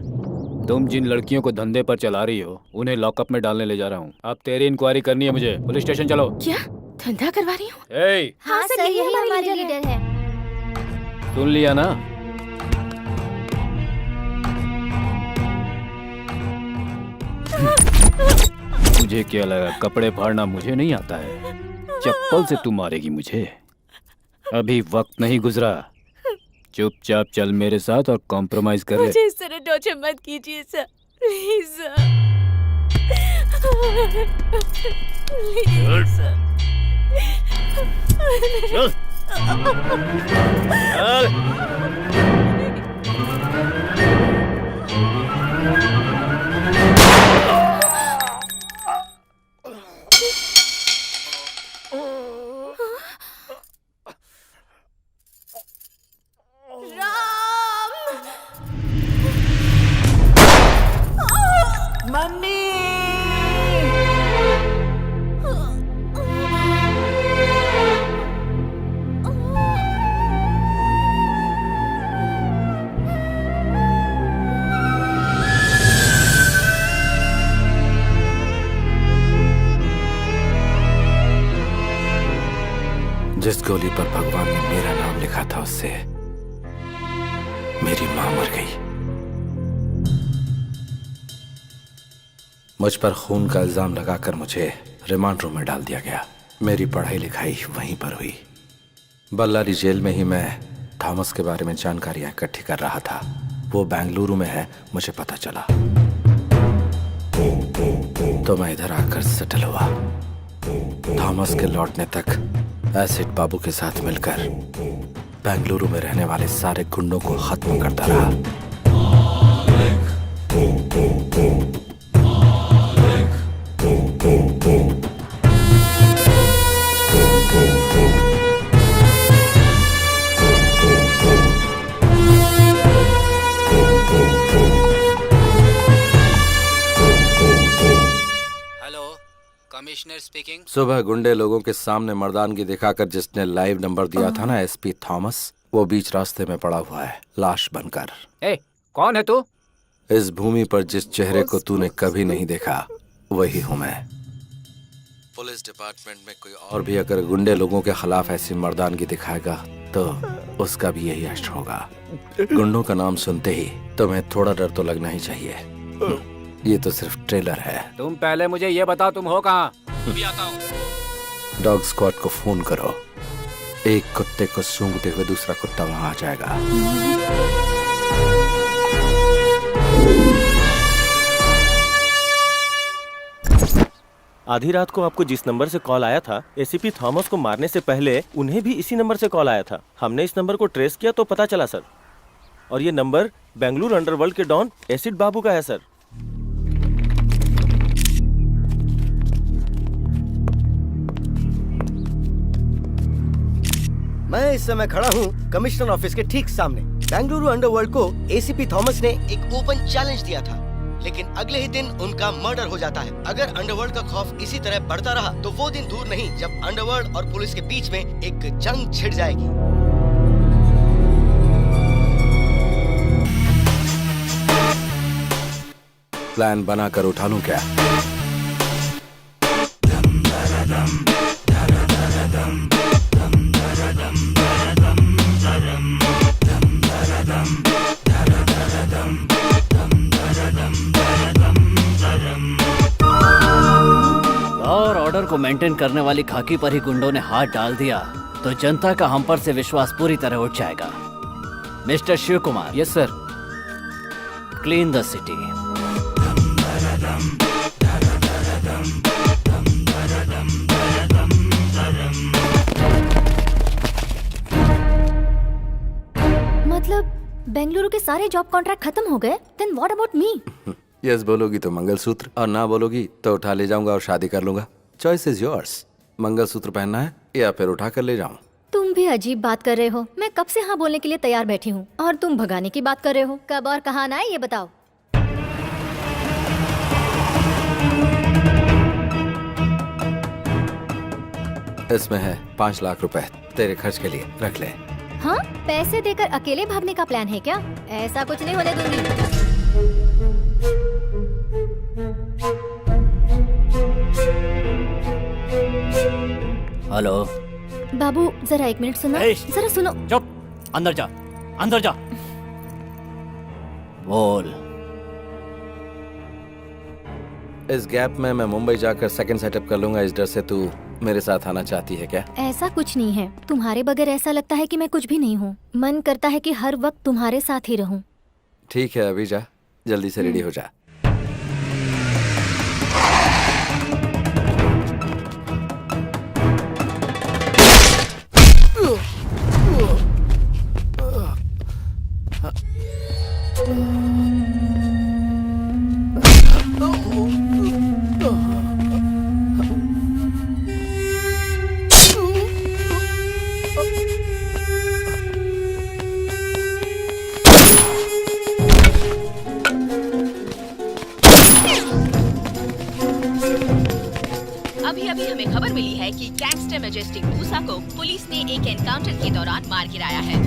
तुम जिन लड़कियों को धंधे पर चला रही हो उन्हें लॉकअप में डालने ले जा रहा हूँ। अब तेरी इंक्वायरी करनी है मुझे। पुलिस स्टेशन चलो। क्या धंधा करवा रही हूँ? हाँ सर, यही हमारे लीडर है। सुन लिया ना? मुझे क्या लगा कपड़े फाड़ना मुझे नहीं आता है? चप्पल से तू मारेगी मुझे? अभी वक्त नहीं गुजरा। चुपचाप चल मेरे साथ और कॉम्प्रोमाइज कर ले। मुझे इस तरह टॉर्चर मत कीजिए sir, please sir. Please sir. जिस गोली पर भगवान ने मेरा नाम लिखा था उससे मेरी मां मर गई। मुझ पर खून का इल्जाम लगाकर मुझे रिमांड रूम में डाल दिया गया। मेरी पढ़ाई लिखाई वहीं पर हुई। बल्लारी जेल में ही मैं थॉमस के बारे में जानकारियां इकट्ठी कर रहा था। वो बेंगलुरु में है, मुझे पता चला तो मैं इधर आकर सेटल हुआ। थॉमस के लौटने तक एसिड बाबू के साथ मिलकर बेंगलुरु में रहने वाले सारे गुंडों को खत्म करता रहा। Commissioner speaking. सुबह गुंडे लोगों के सामने मर्दानगी दिखाकर जिसने लाइव नंबर दिया था ना, एसपी थॉमस, वो बीच रास्ते में पड़ा हुआ है लाश बनकर। ए, कौन है तू? इस भूमि पर जिस चेहरे को तूने कभी नहीं देखा वही हूँ मैं। पुलिस डिपार्टमेंट में कोई और भी अगर गुंडे लोगों के खिलाफ ऐसी मर्दानगी दिखाएगा तो उसका भी यही अष्ट होगा। गुंडों का नाम सुनते ही तुम्हें थोड़ा डर तो लगना ही चाहिए। ये तो सिर्फ ट्रेलर है। तुम पहले मुझे ये बताओ तुम हो कहाँ? अभी आता हूँ। डॉग स्क्वाड को फोन करो। एक कुत्ते को सूंघते हुए दूसरा कुत्ता वहां आ जाएगा। आधी रात को आपको जिस नंबर से कॉल आया था, एसीपी थॉमस को मारने से पहले उन्हें भी इसी नंबर से कॉल आया था। हमने इस नंबर को ट्रेस किया तो पता चला सर, और ये नंबर बेंगलुरु अंडरवर्ल्ड के डॉन एसिड बाबू का है सर। मैं इस समय खड़ा हूँ कमिश्नर ऑफिस के ठीक सामने। बेंगलुरु अंडरवर्ल्ड को एसीपी थॉमस ने एक ओपन चैलेंज दिया था, लेकिन अगले ही दिन उनका मर्डर हो जाता है। अगर अंडरवर्ल्ड का खौफ इसी तरह बढ़ता रहा तो वो दिन दूर नहीं जब अंडरवर्ल्ड और पुलिस के बीच में एक जंग छिड़ जाएगी। प्लान बनाकर उठा लूं क्या? और ऑर्डर को मेंटेन करने वाली खाकी पर ही गुंडों ने हाथ डाल दिया तो जनता का हम पर से विश्वास पूरी तरह उठ जाएगा। Mister Shiv Kumar, yes sir. Clean the city. मतलब बेंगलुरु के सारे जॉब कॉन्ट्रैक्ट खत्म हो गए? Then what about me? Yes बोलोगी तो मंगलसूत्र, और ना बोलोगी तो उठा ले जाऊंगा और शादी कर लूंगा। Choice is yours. मंगलसूत्र पहनना है या फिर उठा कर ले जाऊं? तुम भी अजीब बात कर रहे हो। मैं कब से हाँ बोलने के लिए तैयार बैठी हूँ और तुम भगाने की बात कर रहे हो। कब और कहाँ आना है ये बताओ। इसमें है 5 लाख रुपए तेरे खर्च के लिए, रख ले। हाँ, पैसे देकर अकेले भागने का प्लान है क्या? ऐसा कुछ नहीं होने दूंगी। हेलो बाबू जरा 1 मिनट सुनो। ए, जरा सुनो। चुप, अंदर जा, अंदर जा। बोल। इस गैप में मैं मुंबई जाकर सेकंड सेटअप कर लूंगा। इस डर से तू मेरे साथ आना चाहती है क्या? ऐसा कुछ नहीं है। तुम्हारे बगैर ऐसा लगता है कि मैं कुछ भी नहीं हूँ। मन करता है कि हर वक्त तुम्हारे साथ ही रहूं। ठीक है, अभी जा, जल्दी से रेडी हो जा। अभी अभी हमें खबर मिली है कि गैंगस्टर मैजेस्टिक मूसा को पुलिस ने एक एनकाउंटर के दौरान मार गिराया है।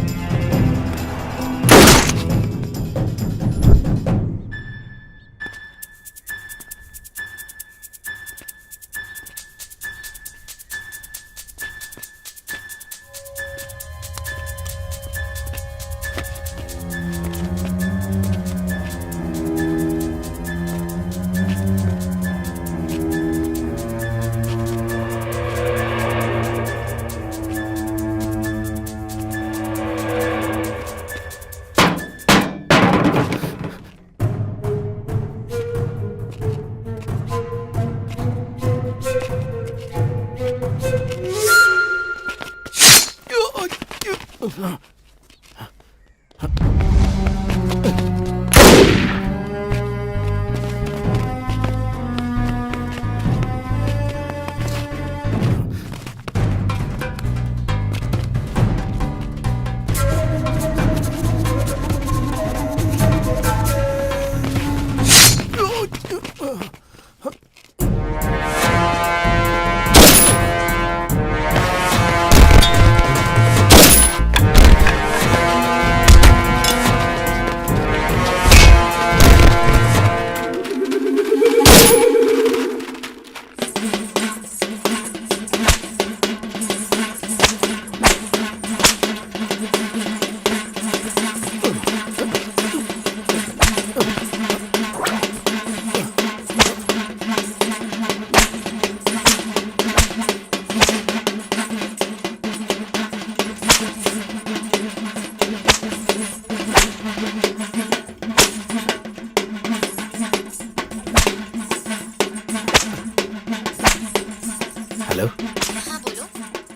हेलो। हाँ बोलो।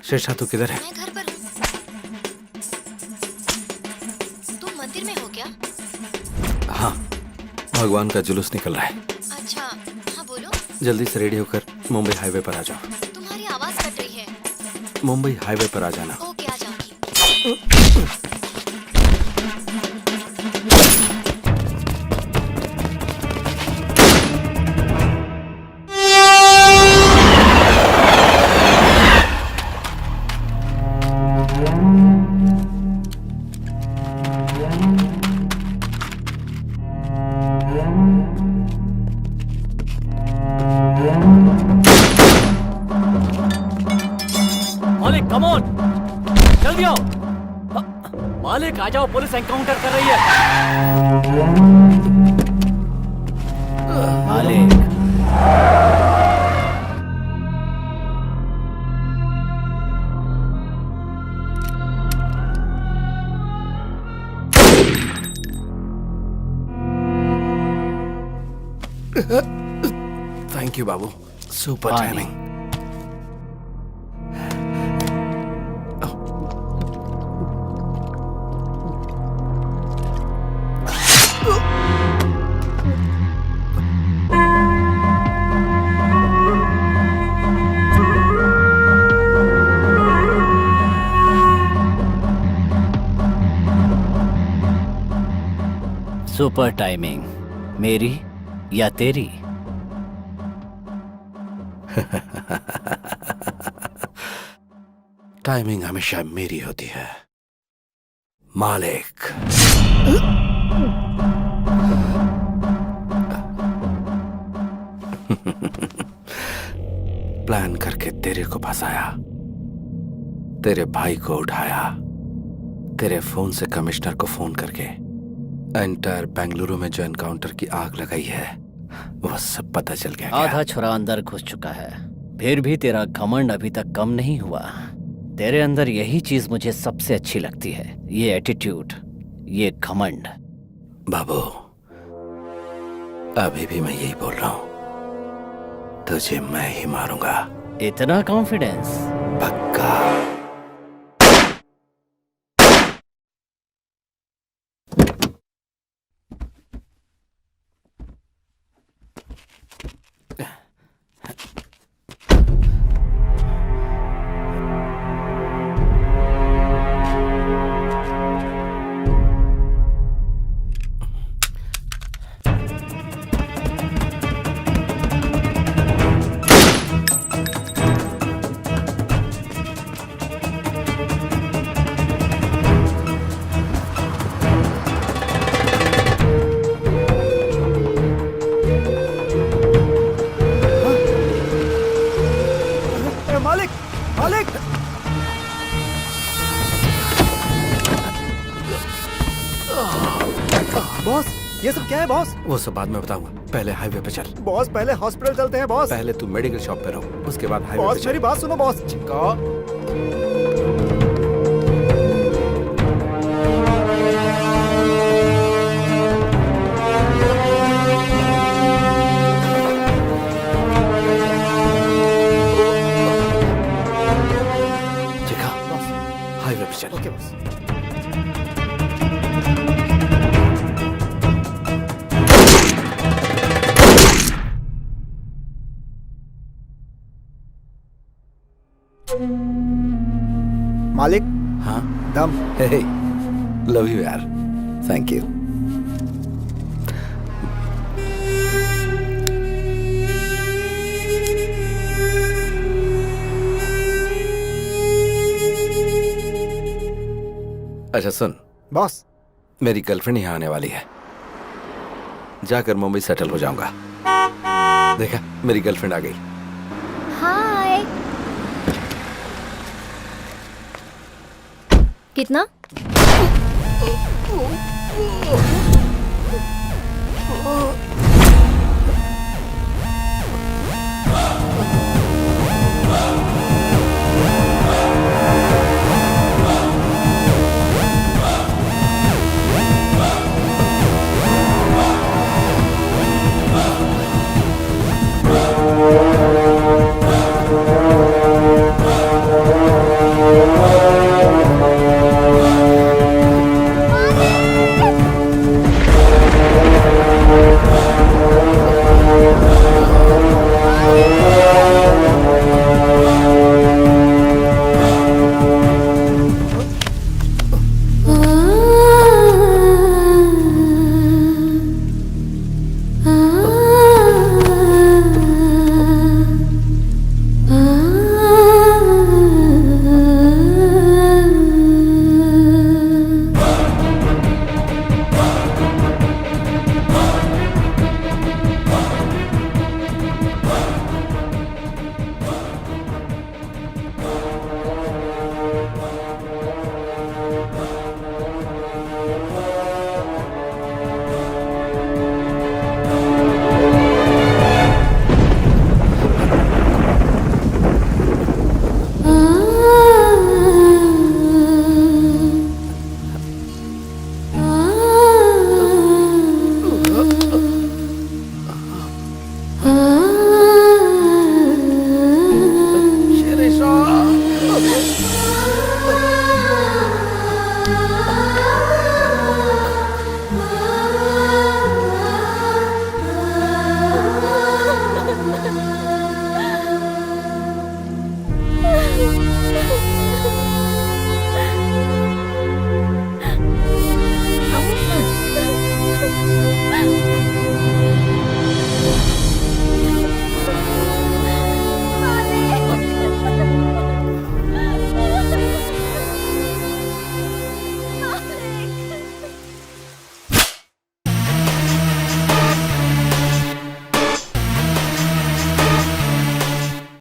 शेषा तू किधर है? मैं घर पर हूँ। तुम मंदिर में हो क्या? हाँ, भगवान का जुलूस निकल रहा है। अच्छा, हाँ बोलो। जल्दी से रेडी होकर मुंबई हाईवे पर आ जाओ। तुम्हारी आवाज कट रही है। मुंबई हाईवे पर आ जाना। ओके, आ जाऊंगी। मालिक कम ऑन, जल्दी आओ। मालिक आ जाओ, पुलिस एनकाउंटर कर रही है। मालिक थैंक यू बाबू, सुपर पानी। टाइमिंग। सुपर टाइमिंग, मेरी या तेरी? टाइमिंग हमेशा मेरी होती है मालिक। प्लान करके तेरे को फंसाया, तेरे भाई को उठाया, तेरे फोन से कमिश्नर को फोन करके एंटायर बेंगलुरु में जो एनकाउंटर की आग लगाई है वो सब पता चल गया। आधा छुरा अंदर घुस चुका है, फिर भी तेरा घमंड अभी तक कम नहीं हुआ। तेरे अंदर यही चीज मुझे सबसे अच्छी लगती है, ये एटीट्यूड, ये घमंड। बाबू, अभी भी मैं यही बोल रहा हूं, तुझे मैं ही मारूंगा। इतना कॉन्फिडेंस? पक्का। मालिक, मालिक! बॉस, ये सब क्या है बॉस? वो सब बाद में बताऊंगा, पहले हाईवे पे चल। बॉस पहले हॉस्पिटल चलते हैं बॉस। पहले तू मेडिकल शॉप पे रहो, उसके बाद हाईवे पे बॉस चल। मेरी बात सुनो बॉस। चिका, हाईवे पे चल। Okay boss. मालिक, हाँ, दम। हे, लव यू यार, थैंक यू। अच्छा सुन बॉस, मेरी गर्लफ्रेंड यहाँ आने वाली है, जाकर मुंबई सेटल हो जाऊंगा। देखा, मेरी गर्लफ्रेंड आ गई। हाय। कितना?